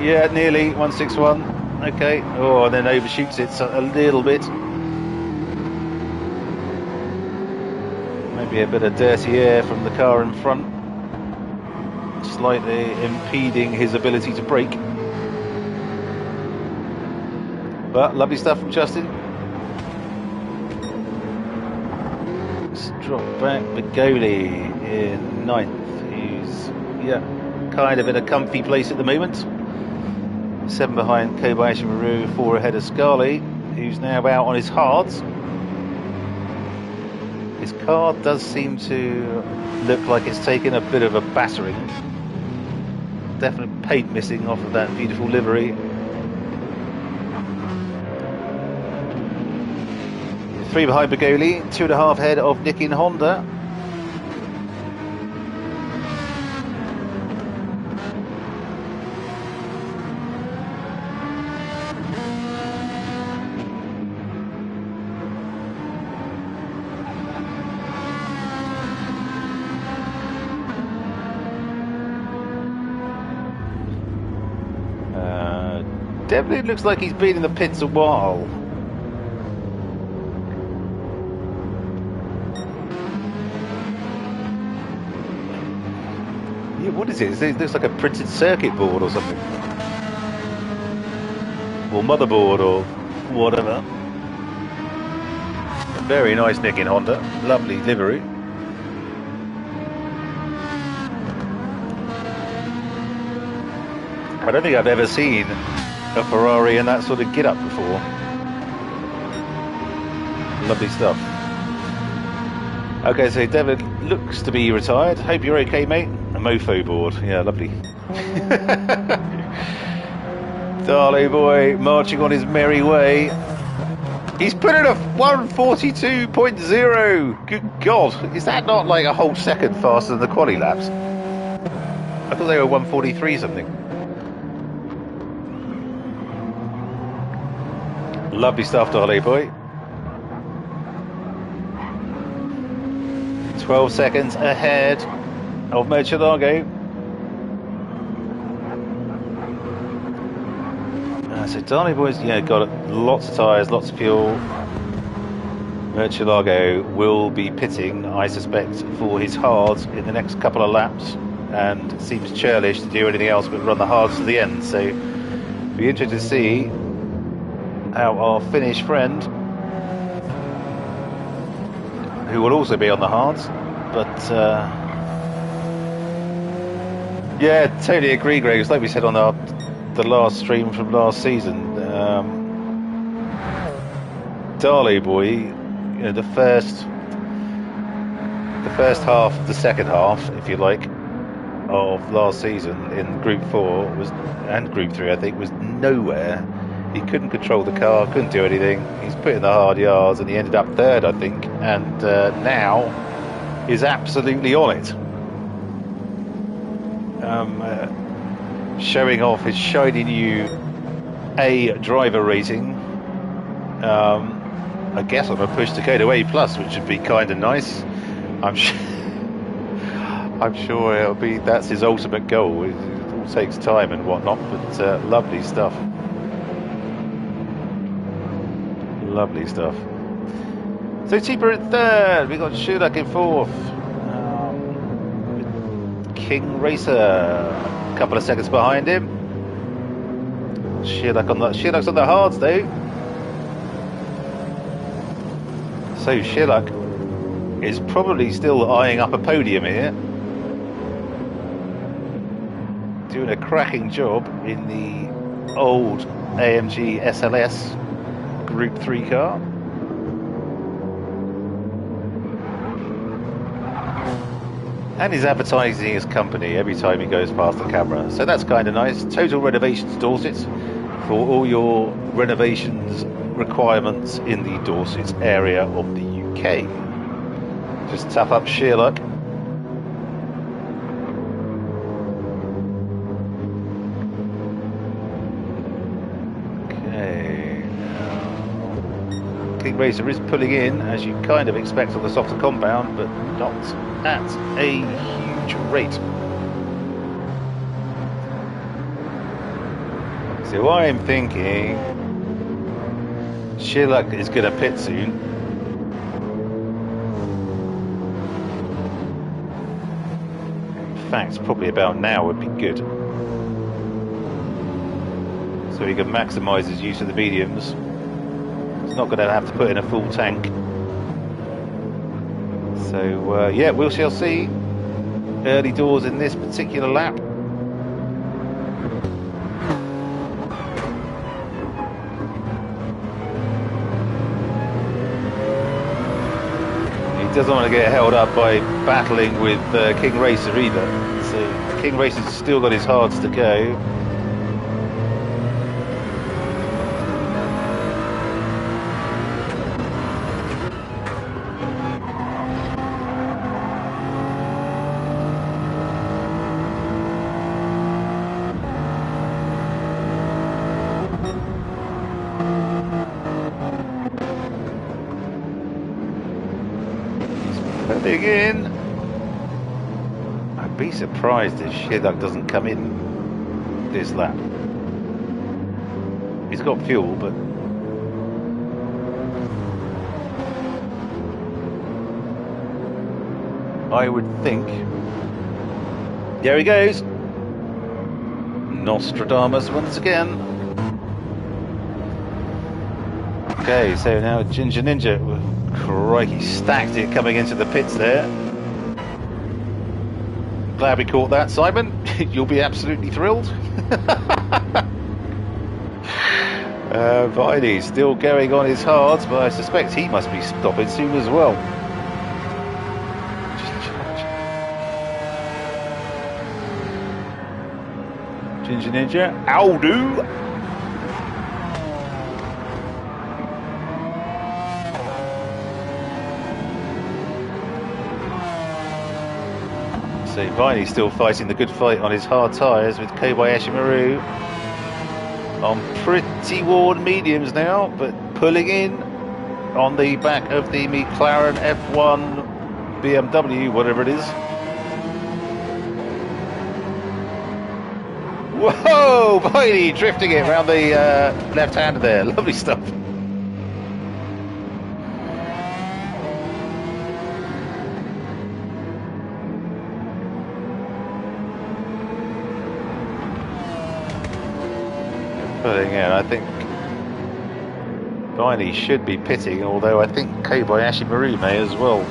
Yeah, nearly 161. Okay. Oh, and then overshoots it a little bit. Maybe a bit of dirty air from the car in front, slightly impeding his ability to brake. But lovely stuff from Justin. Let's drop back Begoli in 9th, who's kind of in a comfy place at the moment. 7 behind Kobayashi Maru, 4 ahead of Scarlett, who's now out on his hards. His car does seem to look like it's taken a bit of a battering. Definite paint missing off of that beautiful livery. 3 behind Begoli, 2.5 ahead of Nick in Honda. Definitely looks like he's been in the pits a while. Yeah, what is it? It looks like a printed circuit board or something. Or motherboard or whatever. Very nice Nick in Honda. Lovely livery. I don't think I've ever seen a Ferrari in that sort of get-up before. Lovely stuff. Okay, so Devin looks to be retired. Hope you're okay, mate. A mofo board. Yeah, lovely. Darley boy marching on his merry way. He's put in a 142.0. Good God. Is that not like a whole second faster than the quali laps? I thought they were 143 something. Lovely stuff, Darley boy. 12 seconds ahead of Murcielago. So Darley boy's got lots of tyres, lots of fuel. Murcielago will be pitting, I suspect, for his hards in the next couple of laps, and seems churlish to do anything else but run the hards to the end. So, be interested to see how our Finnish friend, who will also be on the hards, but yeah, totally agree, Greg. It's like we said on the last stream from last season. Darley boy, you know, the first half, the second half, if you like, of last season in Group 4 was, and Group 3, I think, was nowhere. He couldn't control the car, couldn't do anything. He's put in the hard yards, and he ended up third, I think. And now is absolutely on it, showing off his shiny new A driver rating. I guess on a push to go to A+, which would be kind of nice. I'm sure it'll be, that's his ultimate goal. It all takes time and whatnot, but lovely stuff. Lovely stuff. So Cheaper in third, we got Schudak in fourth. King Racer a couple of seconds behind him. Shillak's on the hards though. So Shillak is probably still eyeing up a podium here. Doing a cracking job in the old AMG SLS Group 3 car. And he's advertising his company every time he goes past the camera. So that's kind of nice. Total Renovations Dorset for all your renovations requirements in the Dorset area of the UK. Just tap up Sherlock. Okay. King Racer is pulling in, as you kind of expect on the softer compound, but not at a huge rate. So I'm thinking Sherlock is going to pit soon. In fact, probably about now would be good, so he can maximise his use of the mediums. He's not going to have to put in a full tank. So yeah, we shall see. Early doors in this particular lap. He doesn't want to get held up by battling with King Racer either. So King Racer's still got his hards to go. In. I'd be surprised if Sheduk doesn't come in this lap. He's got fuel, but I would think. There he goes. Nostradamus once again. Okay, so now Ginger Ninja. Crikey, stacked it coming into the pits there. Glad we caught that, Simon. You'll be absolutely thrilled. Viney's still going on his hards, but I suspect he must be stopping soon as well. Ginger Ninja, Aldo. So Viney's still fighting the good fight on his hard tyres with Kobayashi Maru on pretty worn mediums now, but pulling in on the back of the McLaren F1 BMW, whatever it is. Whoa! Viney drifting it around the left-hander there. Lovely stuff. pulling in. I think Viney should be pitting, although I think Kobayashi Maru may as well.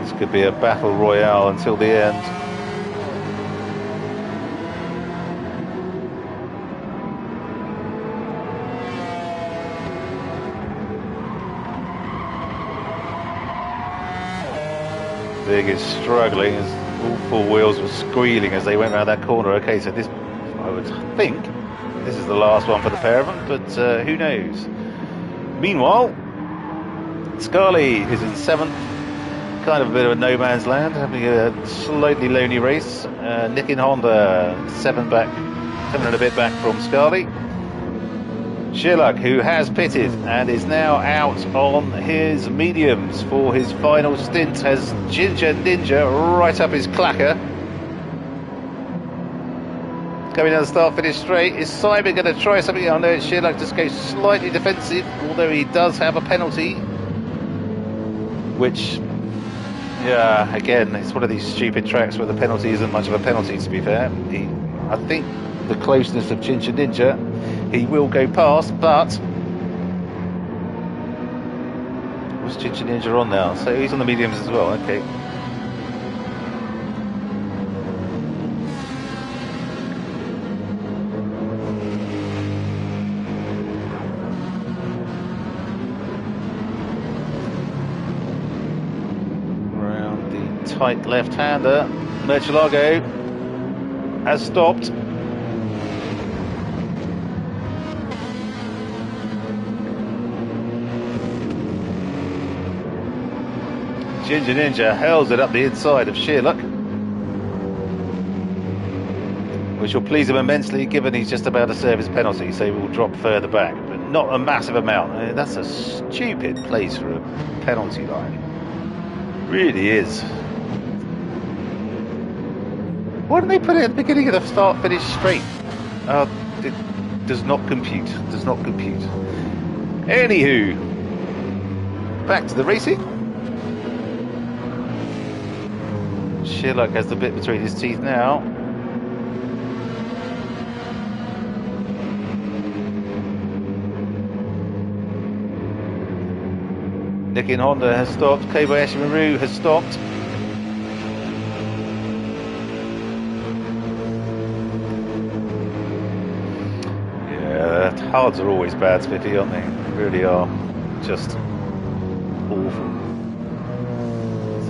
This could be a battle royale until the end. Big is struggling as all four wheels were squealing as they went around that corner. Okay, so this, I would think, this is the last one for the pair of them, but who knows? Meanwhile, Scully is in 7th, kind of a bit of a no man's land, having a slightly lonely race. Nick in Honda, 7 and a bit back from Scully. Sherlock, who has pitted and is now out on his mediums for his final stint, has Ginger Ninja right up his clacker. Coming down the start-finish straight. Is Simon going to try something? I know Sherlock just goes slightly defensive, although he does have a penalty. Which, yeah, again, it's one of these stupid tracks where the penalty isn't much of a penalty, to be fair. I think the closeness of Ginger Ninja, he will go past, but what's Ginger Ninja on now? So he's on the mediums as well. Okay. Around the tight left-hander, Murcielago has stopped. Ginger Ninja hurls it up the inside of Sherlock, which will please him immensely given he's just about to serve his penalty, so he will drop further back, but not a massive amount. I mean, that's a stupid place for a penalty line. Really is. Why didn't they put it at the beginning of the start-finish straight? It does not compute. Does not compute. Anywho, back to the racing. Sherlock has the bit between his teeth now. Nick in Honda has stopped. Kobayashi Maru has stopped. Yeah, hards are always bad, Spiffy, aren't they? They really are. Just awful.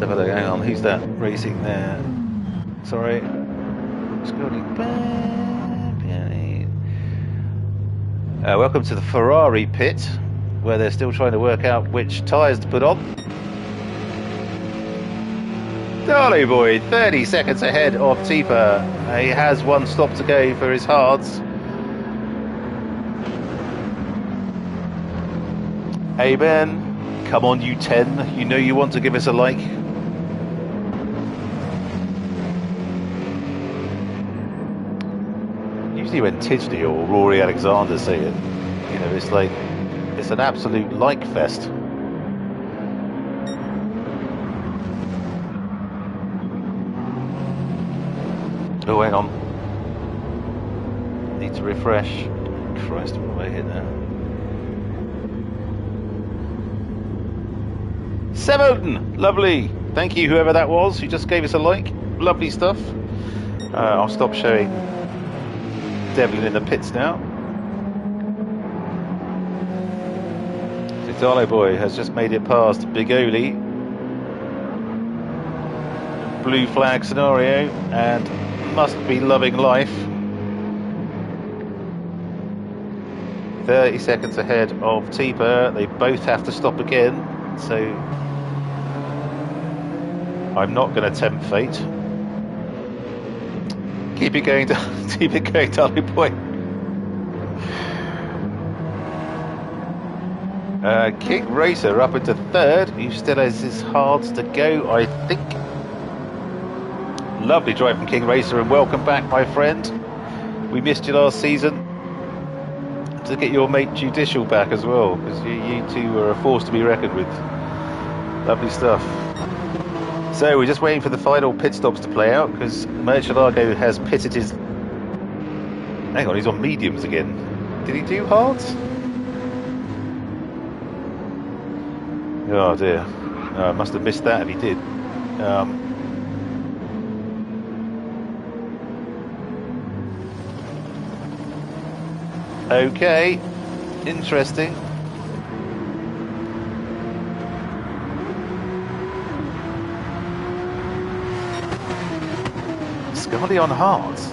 Hang on, who's that racing there? Sorry. Scrolling back. Welcome to the Ferrari pit, where they're still trying to work out which tyres to put on. Dolly Boy, 30 seconds ahead of Tipa. He has one stop to go for his hards. Hey Ben, come on you 10. You know you want to give us a like. Usually when Tidgley or Rory Alexander say it, you know, it's like, it's an absolute like fest. Oh, hang on. Need to refresh. Christ, what have I hit now? 7! Lovely. Thank you, whoever that was who just gave us a like. Lovely stuff. I'll stop showing Devlin in the pits now. Dolly Boy has just made it past Big Oli. Blue flag scenario and must be loving life. 30 seconds ahead of Tipa. They both have to stop again, so I'm not going to tempt fate. Keep it going, keep it going, Dolly Boy. King Racer up into third. He still has his hards to go, I think. Lovely drive from King Racer, and welcome back, my friend. We missed you last season. To get your mate Judicial back as well, because you two are a force to be reckoned with. Lovely stuff. So we're just waiting for the final pit stops to play out, because Murcielago has pitted his... Hang on, he's on mediums again. Did he do hards? Oh dear, I must have missed that if he did. Okay, interesting. Scully on hards.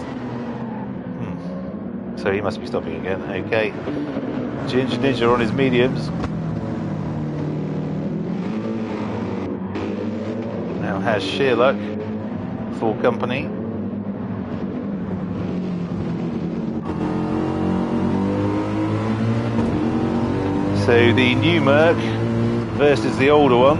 So he must be stopping again. Okay, Ginger Ninja on his mediums. Now has Sheerluck for company. So the new Merc versus the older one.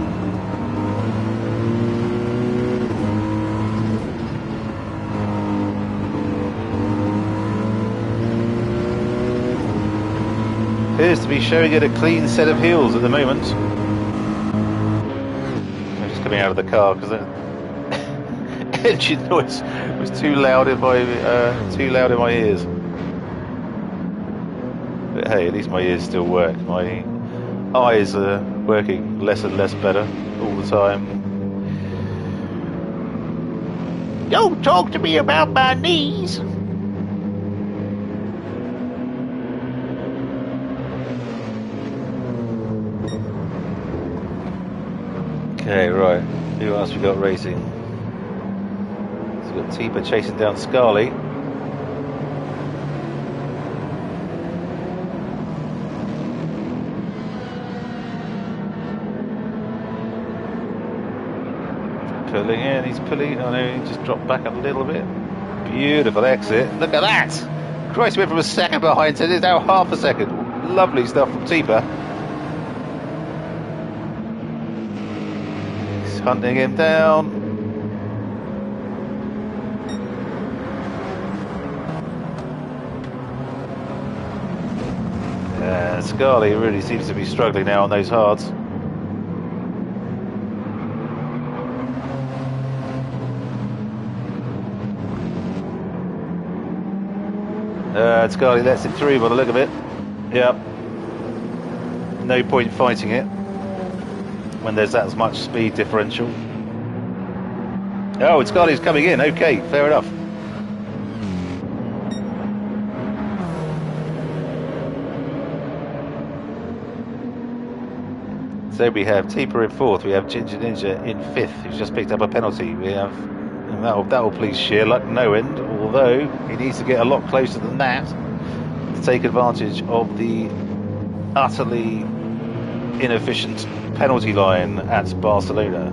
Appears to be showing it a clean set of heels at the moment. Coming out of the car because the engine noise was too loud in my ears. But hey, at least my ears still work. My eyes are working less and less better all the time. Don't talk to me about my knees. Okay, right. Who else we got racing? So we've got Tipa chasing down Scarly. Pulling in, he's pulling. Oh no, he just dropped back a little bit. Beautiful exit. Look at that! Christ, went from a second behind to it's now half a second. Lovely stuff from Tipa. Hunting him down. Yeah, Scarly really seems to be struggling now on those hards. Scarly lets it through by the look of it. Yep. No point fighting it when there's that much speed differential. Oh, it's Scarly's coming in. Okay, fair enough. So we have Tipa in fourth. We have Ginger Ninja in fifth, who's just picked up a penalty. We have, and that'll please Sheerluck no end. Although he needs to get a lot closer than that to take advantage of the utterly inefficient penalty line at Barcelona.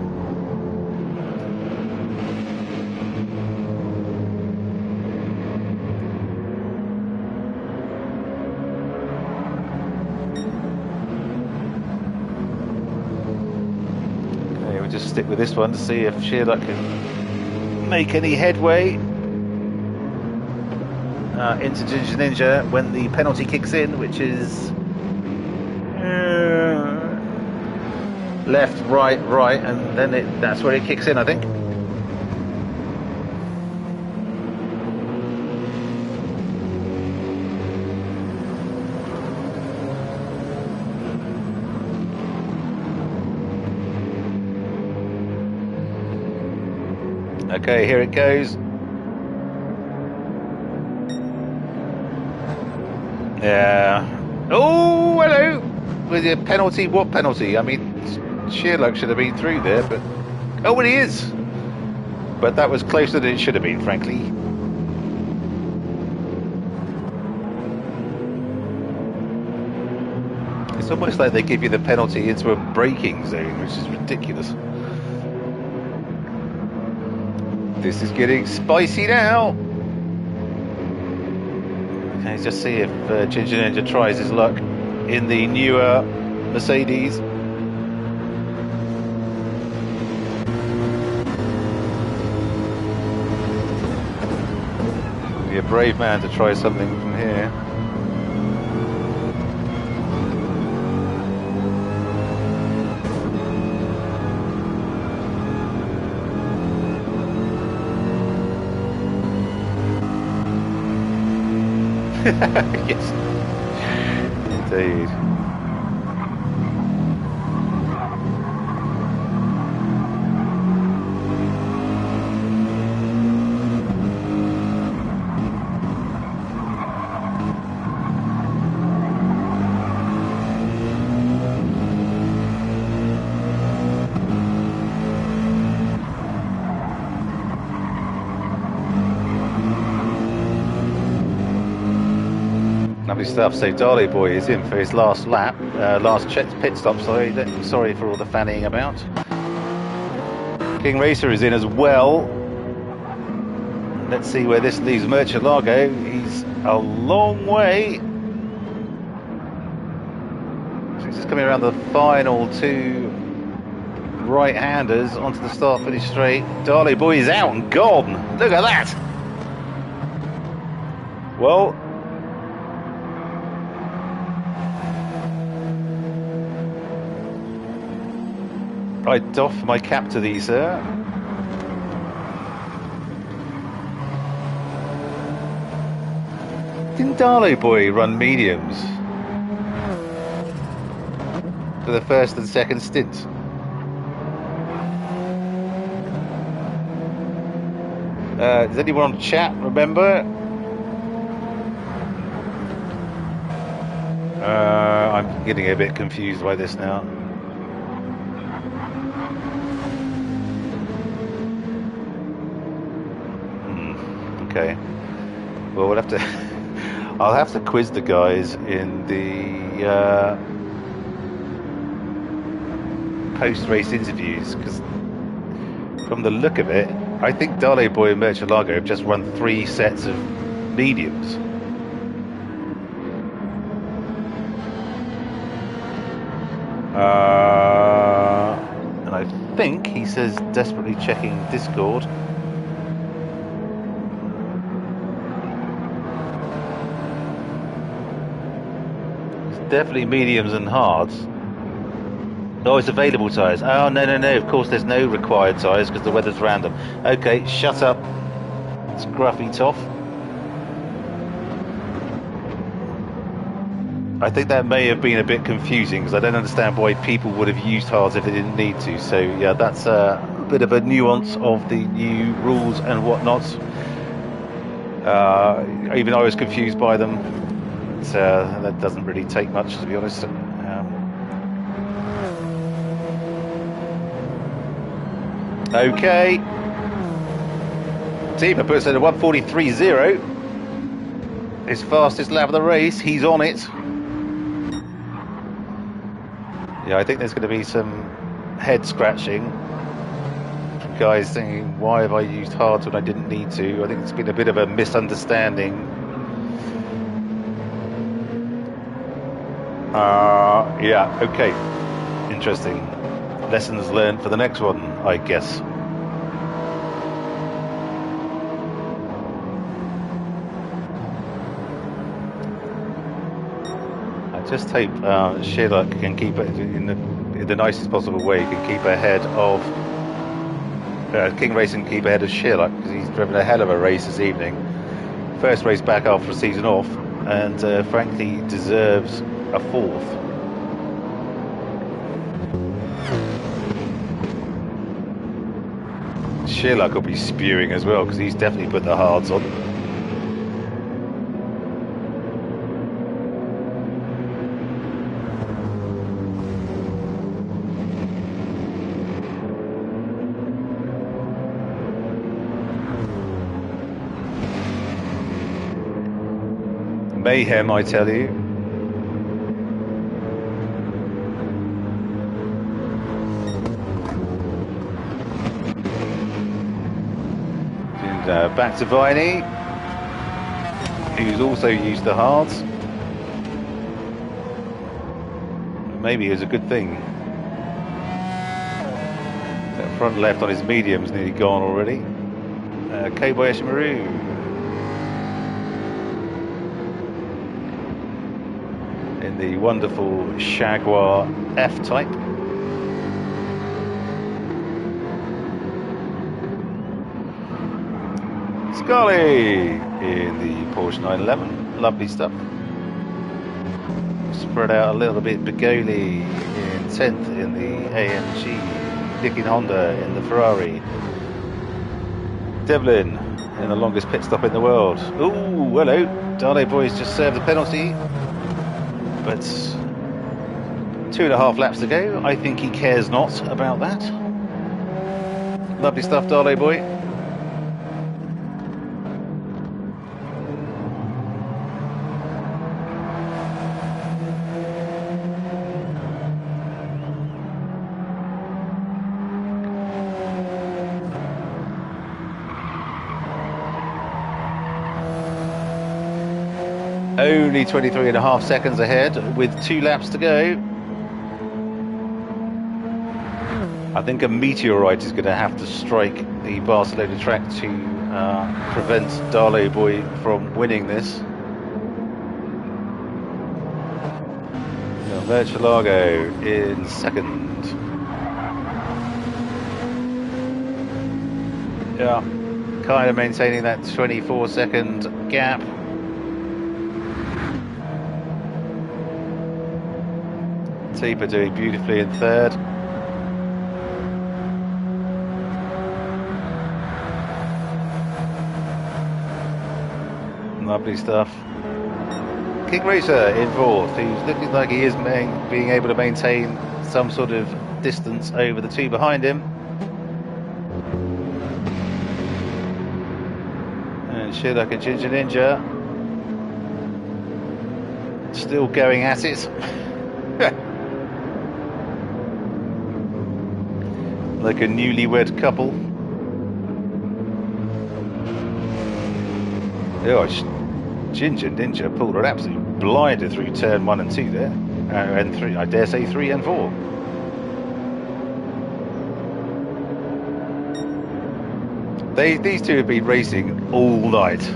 Okay, we'll just stick with this one to see if Sheerluck can make any headway into Ginger Ninja when the penalty kicks in, which is left, right, and then that's where it kicks in, I think. Okay, here it goes. Yeah. Oh, hello. With your penalty, what penalty? I mean, Sheerluck should have been through there, but... Oh, well, he is! But that was closer than it should have been, frankly. It's almost like they give you the penalty into a braking zone, which is ridiculous. This is getting spicy now. Okay, let's just see if Ginger Ninja tries his luck in the newer Mercedes. Be a brave man to try something from here. Yes, indeed. Lovely stuff. So Darley Boy is in for his last lap, last pit stop. Sorry for all the fannying about. King Racer is in as well. Let's see where this leaves Murcielago. He's a long way. So he's just coming around the final two right-handers onto the start-finish straight. Darley Boy is out and gone. Look at that. Well, I doff my cap to thee, sir. Didn't Darley Boy run mediums for the first and second stint? Does anyone on chat remember? I'm getting a bit confused by this now. Okay. Well, we'll have to. I'll have to quiz the guys in the post-race interviews, because from the look of it, I think Darley Boy and Murcielago have just run 3 sets of mediums. And I think he says desperately checking Discord. Definitely mediums and hards. Oh, it's available tyres. Oh, no. Of course, there's no required tyres because the weather's random. Okay, shut up. It's Gruffy Toff. I think that may have been a bit confusing because I don't understand why people would have used hards if they didn't need to. So, yeah, that's a bit of a nuance of the new rules and whatnot. Even I was confused by them. That doesn't really take much, to be honest. Okay. Tima puts in a 1:43.0. His fastest lap of the race. He's on it. Yeah, I think there's going to be some head scratching. Guys thinking, why have I used hards when I didn't need to? I think it's been a bit of a misunderstanding. Yeah, okay. Interesting. Lessons learned for the next one, I guess. I just hope Sherlock can keep it in the nicest possible way. He can keep ahead of King Racing, keep ahead of Sherlock, because he's driven a hell of a race this evening. First race back after a season off, and frankly deserves a 4th. Sherlock will be spewing as well because he's definitely put the hards on. Mayhem, I tell you. Back to Viney, who's also used the hards. maybe it was a good thing. That front left on his medium's nearly gone already. Kobayashi Maru. In the wonderful Jaguar F-Type. Scully in the Porsche 911. Lovely stuff. Spread out a little bit. Begoli in 10th in the AMG. Nick in Honda in the Ferrari. Devlin in the longest pit stop in the world. Ooh, hello. Darley boys just served the penalty. But 2.5 laps to go. I think he cares not about that. Lovely stuff, Darley boy. Only 23.5 seconds ahead with 2 laps to go. I think a meteorite is going to have to strike the Barcelona track to prevent Darley Boy from winning this. Murcielago in second. Yeah, kind of maintaining that 24-second gap. Teeper doing beautifully in third. Lovely stuff. King Racer in fourth, who's looking like he is being able to maintain some sort of distance over the two behind him. And shit like a Ginger Ninja. Still going at it. Like a newlywed couple. Oh, Ginger Ninja pulled an absolute blinder through turn 1 and 2 there. And 3, I dare say 3 and 4. These two have been racing all night.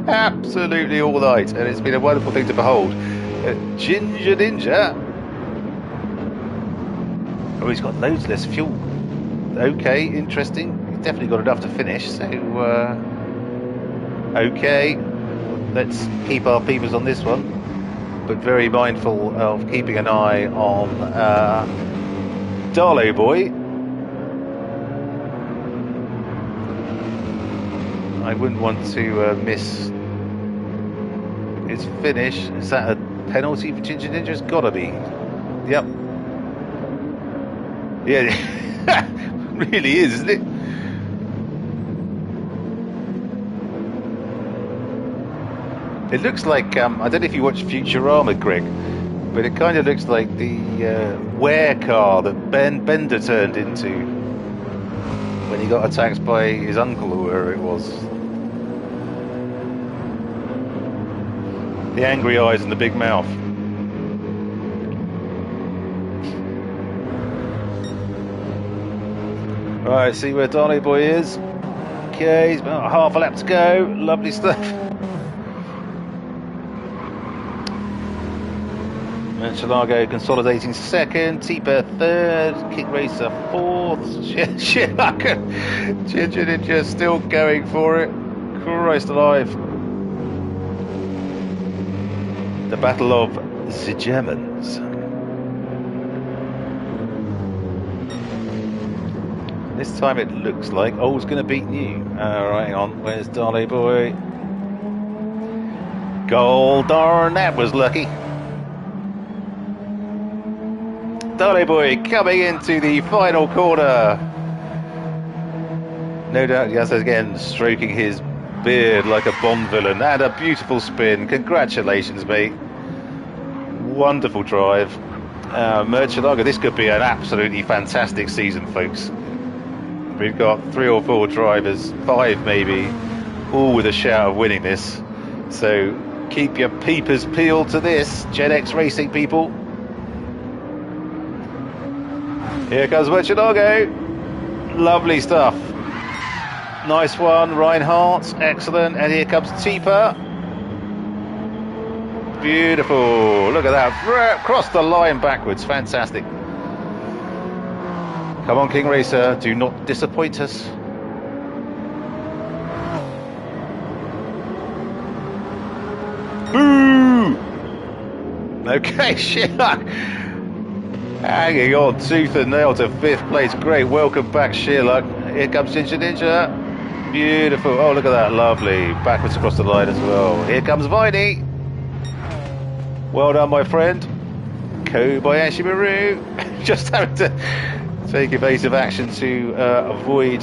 Absolutely all night. And it's been a wonderful thing to behold. Ginger Ninja. Oh, he's got loads less fuel. Okay, interesting. He's definitely got enough to finish. So, okay. Let's keep our peepers on this one. But very mindful of keeping an eye on Darlow Boy. I wouldn't want to miss his finish. Is that a penalty for Ginger Ninja? It's gotta be. Yep. Yeah, really is, isn't it? It looks like, I don't know if you watch Futurama, Greg, but it kind of looks like the Ware car that Bender turned into when he got attacked by his uncle or whoever it was. The angry eyes and the big mouth. Right, see where Darley Boy is. Okay, he's about half a lap to go. Lovely stuff. Murcielago consolidating second. Teeper third. King Racer fourth. Ginger Ninja still going for it. Christ alive. The battle of the Germans. This time it looks like old's going to beat new. Right, hang on. Where's Darley Boy? Goal, darn, that was lucky. Darley Boy coming into the final corner. No doubt, yes, again, stroking his beard like a Bond villain. And a beautiful spin. Congratulations, mate. Wonderful drive. Murcielago, this could be an absolutely fantastic season, folks. We've got 3 or 4 drivers, 5 maybe, all with a shout of winning this. So keep your peepers peeled to this, GenX Racing people. Here comes Murcielago. Lovely stuff. Nice one, Reinhardt. Excellent. And here comes Teeper. Beautiful. Look at that. Cross the line backwards. Fantastic. Come on, King Racer. Do not disappoint us. Boo! Okay, Shearluck. Hanging on tooth and nail to 5th place. Great. Welcome back, Shearluck. Here comes Ginger Ninja. Beautiful. Oh, look at that. Lovely. Backwards across the line as well. Here comes Viney. Well done, my friend. Kobayashi Maru. Just having to take evasive action to avoid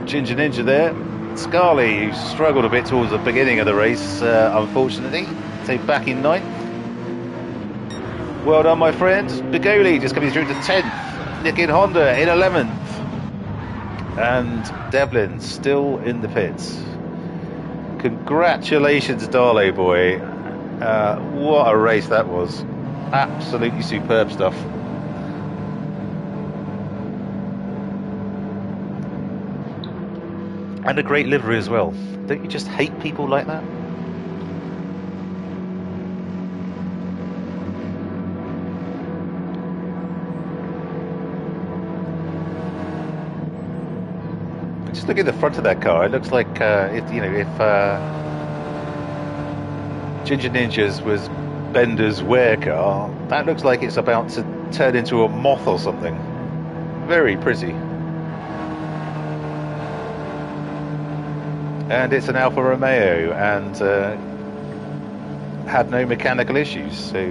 Ginger Ninja there. Scarly, who struggled a bit towards the beginning of the race, unfortunately. So back in 9th. Well done, my friend. Bigoli just coming through to 10th. Nick in Honda in 11th. And Devlin still in the pits. Congratulations, Darley boy. What a race that was. Absolutely superb stuff. And a great livery as well. Don't you just hate people like that? Just look at the front of that car. It looks like if Ginger Ninjas was Bender's wear car, that looks like it's about to turn into a moth or something. Very pretty. And it's an Alfa Romeo and had no mechanical issues. So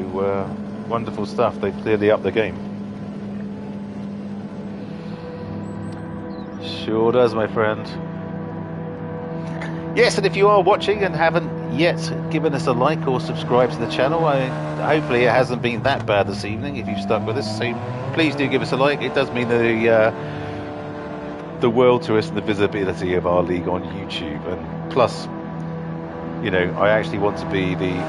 wonderful stuff. They've clearly upped the game. Sure does, my friend. Yes, and if you are watching and haven't yet given us a like or subscribed to the channel, hopefully it hasn't been that bad this evening if you've stuck with us. So please do give us a like. It does mean the world to us and the visibility of our league on YouTube. And plus, you know, I actually want to be the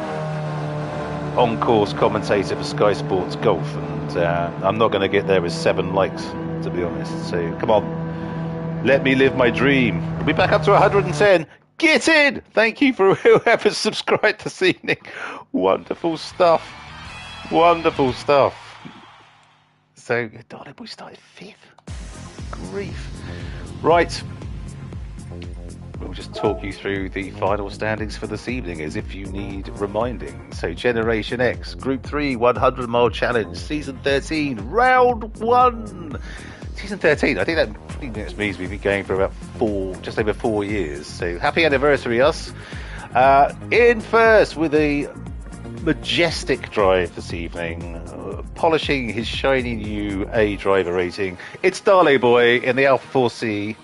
on-course commentator for Sky Sports Golf, and I'm not going to get there with 7 likes, to be honest. So come on. Let me live my dream. We'll be back up to 110. Get in! Thank you for whoever subscribed this evening. Wonderful stuff. Wonderful stuff. So, Darling Boy started 5th. Grief. Right. We'll just talk you through the final standings for this evening as if you need reminding. So, Generation X, Group 3, 100 Mile Challenge, Season 13, Round 1. Season 13, I think that means we've been going for about just over 4 years. So happy anniversary, us. In first with a majestic drive this evening, polishing his shiny new A driver rating. It's Darley Boy in the Alfa 4C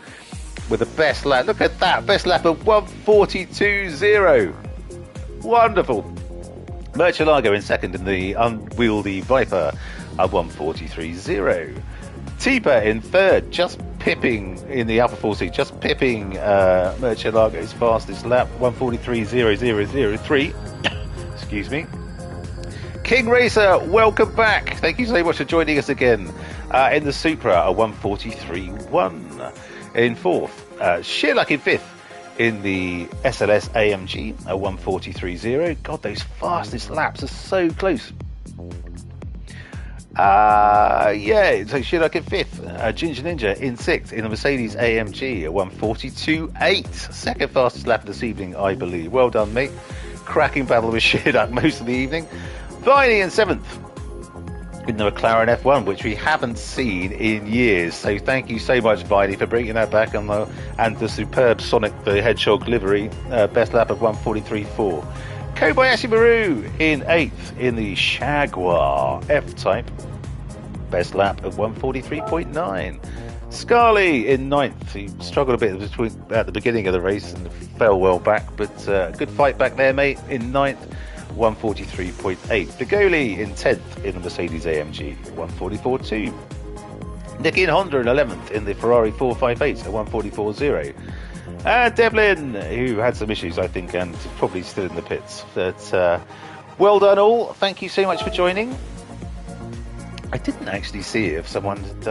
with the best lap. Look at that, best lap of 1:42.0. Wonderful. Murcielago in second in the unwieldy Viper of 1:43.0. Teeper in third, just pipping in the Alfa 4C, just pipping Murcielago's fastest lap, 1:43.003. Excuse me. King Racer, welcome back. Thank you so much for joining us again in the Supra, a 1:43.1. In fourth, Shearluck in fifth in the SLS AMG, a 1:43.0. God, those fastest laps are so close. So Shearluck in fifth, Ginger Ninja in sixth in the Mercedes AMG, a 1:42.8. Second fastest lap of this evening, I believe. Well done, mate. Cracking battle with Shearluck most of the evening. Viney in seventh in the McLaren F1, which we haven't seen in years. So thank you so much, Viney, for bringing that back and the superb Sonic the Hedgehog livery. Best lap of 1:43.4. Kobayashi Maru in 8th in the Jaguar F-Type. Best lap of 1:43.9. Scarly in 9th. He struggled a bit at the beginning of the race and fell well back, but good fight back there, mate, in 9th. 1:43.8. Bigoli in 10th in the Mercedes AMG, 1:44.2. Nick in Honda in 11th in the Ferrari 458 at 1:44.0. And Devlin, who had some issues, I think, and probably still in the pits. But well done all. Thank you so much for joining. I didn't actually see if someone had,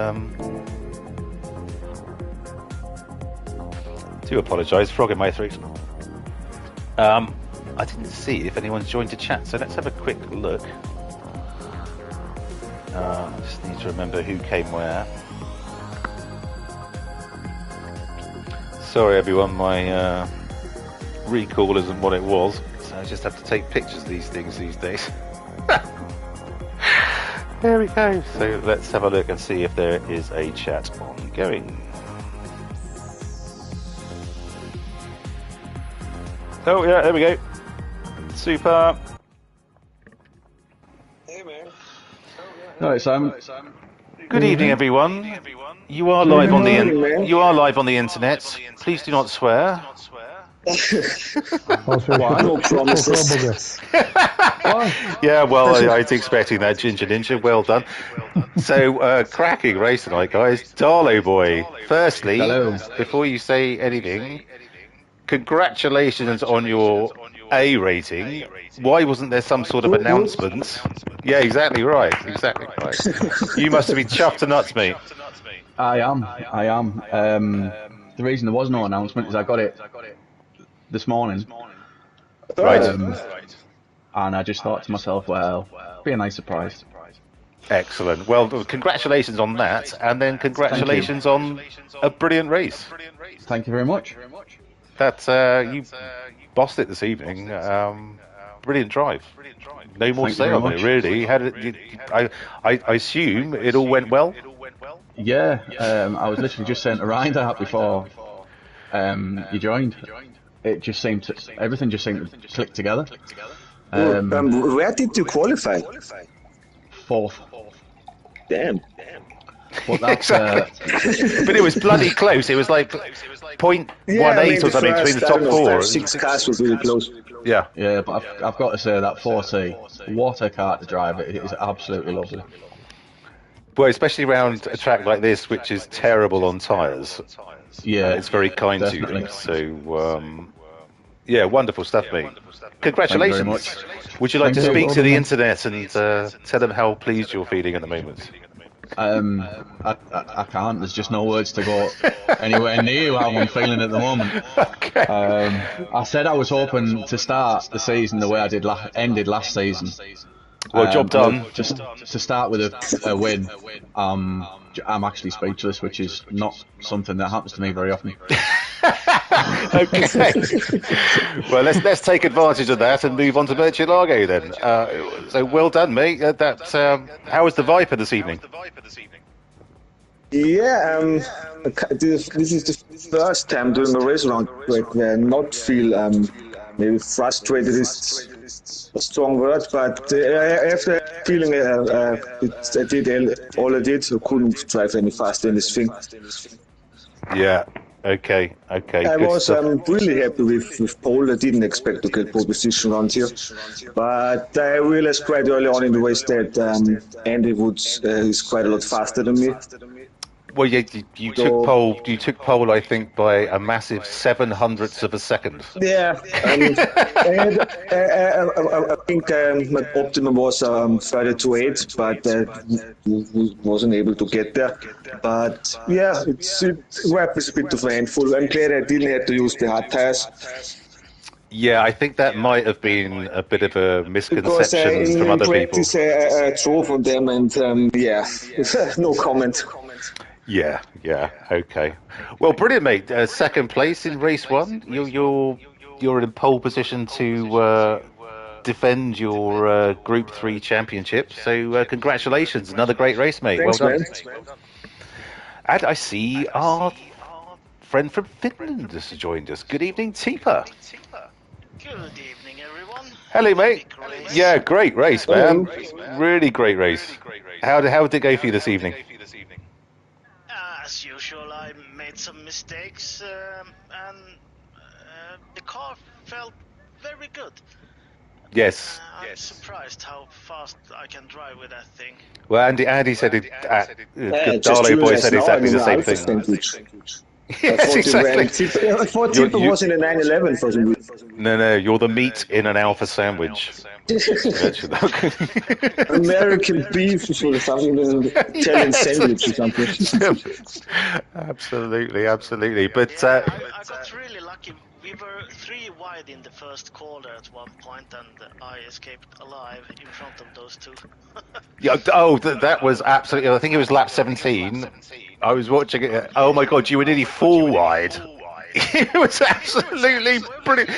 do apologise, frog in my throat. I didn't see if anyone's joined the chat, so let's have a quick look. I just need to remember who came where. Sorry everyone, my recall isn't what it was, so I just have to take pictures of these things these days. There we go. So let's have a look and see if there is a chat ongoing. Oh yeah, there we go. Super. Hey man. Right, Simon. Good evening, everyone. You are live on the internet. Please do not swear. No promises. Yeah, well, I was expecting that, Ginger Ninja. Well done. So, cracking race tonight, guys. Darlow boy. Firstly, Hello. before you say anything, congratulations on your A rating. Why wasn't there some sort of announcement? Yeah, exactly right. Exactly right. You must have been chuffed to nuts, mate. I am. The reason there was no announcement is I got it this morning. Right. And I just thought to myself, well, be a nice surprise. Excellent. Well, congratulations on that, and then congratulations on a brilliant race. Thank you very much. That you bossed it this evening. Brilliant drive. No more to say on it, really. How did I assume it all went well? Yeah, I was literally just saying to Ryan that before you joined. It just seemed to, everything just seemed to click together. Where did you qualify? Fourth. Damn. But that's, but it was bloody close. It was like 0.18 or something between the top four. 6 cars was really close. Yeah. Yeah, but I've got to say that 4T, what a car to drive. It is absolutely lovely. Well, especially around a track like this, which is terrible on tyres. Yeah, it's very kind definitely. to them. So, yeah, wonderful stuff, mate. Congratulations. Thank you very much. Would you like Thank to you. speak to the internet and tell them how pleased you're feeling at the moment? I can't. There's just no words to go anywhere near how I'm feeling at the moment. Okay. I said I was hoping to start the season the way I did ended last season. Well, job done. Just to start with a win. I'm actually speechless, which is not something that happens to me very often. Okay. Well, let's take advantage of that and move on to Murcielago then. So well done, mate. How was the Viper this evening? Yeah, this is the first time doing a race round where I not feel maybe frustrated is a strong word, but after feeling I did all I did, I couldn't drive any faster in this thing. Yeah. Okay. I Good was stuff. really happy with pole. I didn't expect to get pole position around here, but I realized quite early on in the race that Andy Woods is quite a lot faster than me. Well, yeah, you took pole. You took pole, I think, by a massive 0.07 of a second. Yeah, I think my optimum was 32.8, but wasn't able to get there. But yeah, it was a bit of a handful. I'm glad I didn't have to use the hard tires. Yeah, I think that might have been a bit of a misconception Because from in other practice, people. I drove on them, and yeah, no comment. Yeah, okay. Well, brilliant, mate. Second place in race one. You're in pole position to defend your Group 3 championship. So congratulations, another great race, mate. Thanks, well done. man. And I see our friend from Finland has joined us. Good evening, Tipa. Good evening, everyone. Hello, mate. Yeah, great race, man. Hello. Really great race. How did it go for you this evening? As usual, I made some mistakes, and the car felt very good. Yes. I'm surprised how fast I can drive with that thing. Well, Andy said it. Just Darlow boy realized said now exactly I'm the in same Alpha thing. sandwich. Yes, exactly. I thought Tipper was in a 911 for some reason. No, you're the meat in an alpha sandwich. American beef or something, Italian sandwich or something. Absolutely. But I got really lucky. We were 3 wide in the first quarter at one point, and I escaped alive in front of those two. that was absolutely. I think it was lap 17. I was watching it. Oh my God, you were nearly 4 wide. It was absolutely brilliant.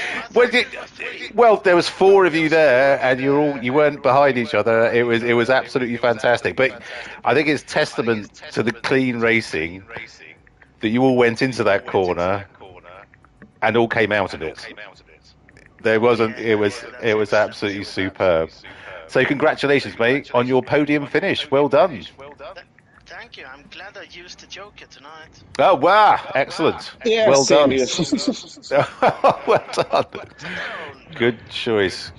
Well, there was 4 of you there, and you weren't behind each other. It was absolutely fantastic. But I think it's testament to the clean racing that you all went into that corner and all came out of it. There wasn't. It was absolutely superb. So congratulations, mate, on your podium finish. Well done. Thank you. I'm glad I used the Joker tonight. Oh wow! Excellent. Yeah, well done. Well done. Good choice.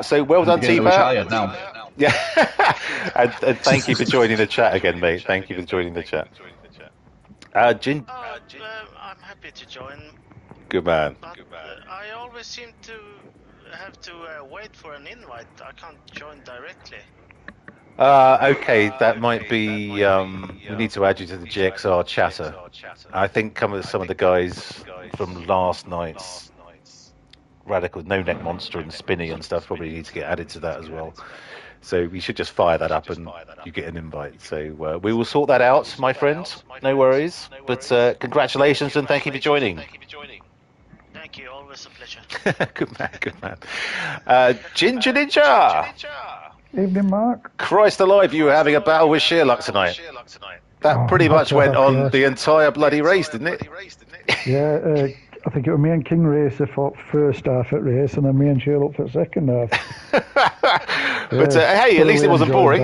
So well done, T-Pat. Now. Yeah. and thank you for joining the chat again, mate. Thank you for joining the chat. Jin. I'm happy to join. Good man. But I always seem to have to wait for an invite. I can't join directly. Okay, that might be. We need to add you to the GXR chatter. I think some of the guys from last night's Radical No Neck Monster and Spinny and stuff probably need to get added to that as well. So we should just fire that up and you get an invite. So we will sort that out, my friend. No worries. But congratulations and thank you for joining. Thank you. Always a pleasure. Good man. Ginger Ninja. Evening, Mark. Christ alive, you were having a battle with Sheerluck tonight. That pretty much went on the entire bloody race, didn't it? Yeah, I think it was me and King Racer fought first half at race, and then me and Sheerluck for second half. But hey, at least it wasn't boring.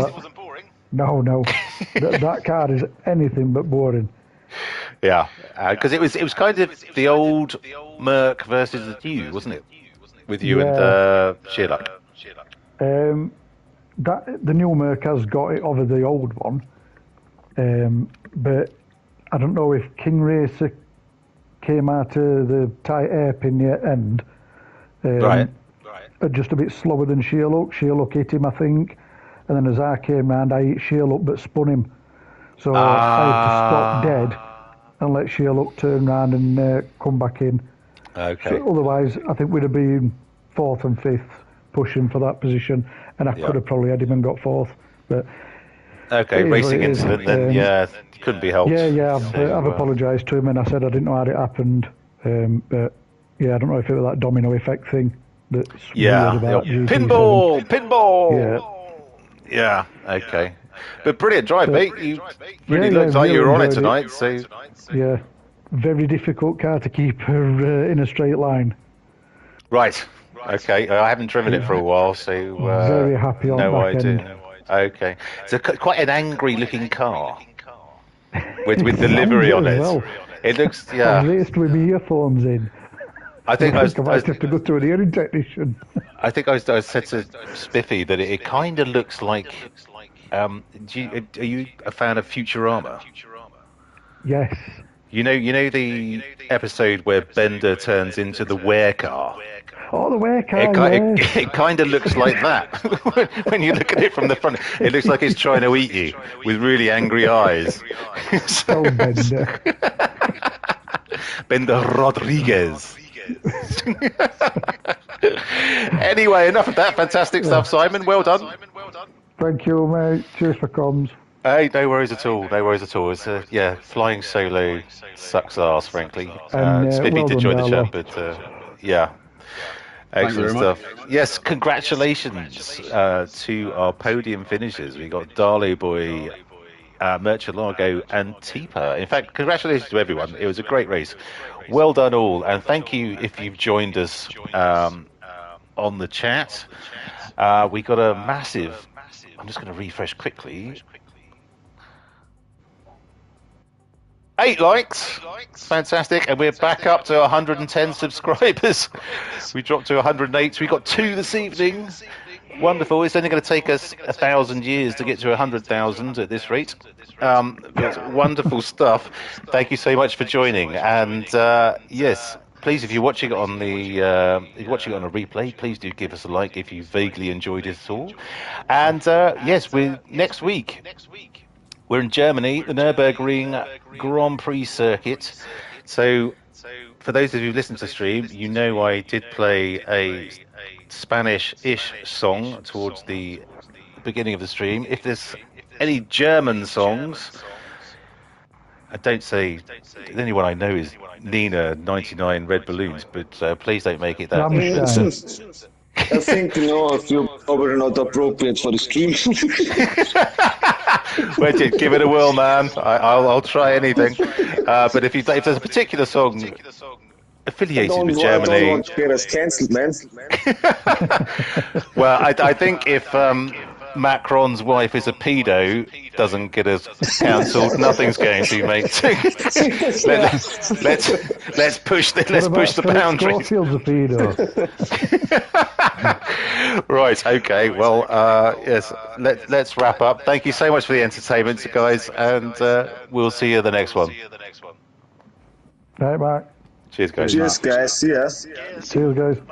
No. that card is anything but boring. Yeah, because it was kind of the old Merc versus the new, wasn't it? With you and Sheerluck. The new Merc has got it over the old one, but I don't know if King Racer came out of the tight hairpin at end. Right. Just a bit slower than Sheerluck. Sheerluck hit him, I think, and then as I came round, I hit Sheerluck but spun him. So I had to stop dead and let Sheerluck turn round and come back in. Okay. So otherwise, I think we'd have been 4th and 5th pushing for that position, and I could have probably had him and got 4th. But okay, racing incident then, couldn't be helped. Yeah, I've apologised to him and I said I didn't know how it happened. But yeah, I don't know if it was that domino effect thing that's weird about pinball. Yeah, okay. But brilliant drive, mate. You really looked like you were on it tonight. So yeah, very difficult car to keep in a straight line. Right. Okay. I haven't driven it for a while, so very happy on no back idea. end. Okay. It's quite an angry-looking car with the livery on it. Well. It looks I raced with my earphones in. I think I might have to go to an hearing technician. I think I said to Spiffy that it kind of looks like. Are you a fan of Futurama? Yes. You know the episode where Bender turns into the werecar. Oh, the werecar. It kind of looks like that when you look at it from the front. It looks like it's trying to eat you with really angry eyes. Oh, Bender. Bender Rodriguez. Anyway, enough of that fantastic stuff, Simon. Well done. Thank you, mate. Cheers for comms. Hey, no worries at all. It's flying solo sucks ass, frankly. Spiffy did join the chat, but yeah. Excellent stuff. Yes, congratulations to our podium finishers. We got Darlow Boy, Murcielago, and Teeper. In fact, congratulations to everyone. It was a great race. Well done all, and thank you if you've joined us on the chat. We got a massive. I'm just going to refresh quickly. 8 likes, fantastic, and we're back up to 110 subscribers. We dropped to 108, so we got 2 this evening. Wonderful. It's only going to take us 1,000 years to get to 100,000 at this rate. But wonderful stuff. Thank you so much for joining. And yes, please, if you're watching it on if you're watching it on a replay, please do give us a like if you vaguely enjoyed it at all. And yes, next week we're in Germany, the Nürburgring Grand Prix circuit. So for those of you who listen to the stream, you know I did play a Spanish-ish song towards the beginning of the stream. If there's any German songs, I don't say the only one I know is Nina 99 Red Balloons, but please don't make it that. Rammstein. I think, a few probably not appropriate for the stream. Wait, give it a whirl, man. I'll try anything. But if there's a particular song affiliated with Germany, I don't want to get us cancelled, man. Well, I think if Macron's wife is a pedo, doesn't get us cancelled, nothing's going to, mate. let's push the boundaries. Schofield's a pedo. Right, okay. Well, yes. Let's wrap up. Thank you so much for the entertainment, guys, and we'll see you at the next one. Right back. Cheers, guys. Cheers, guys. See ya. Cheers, guys.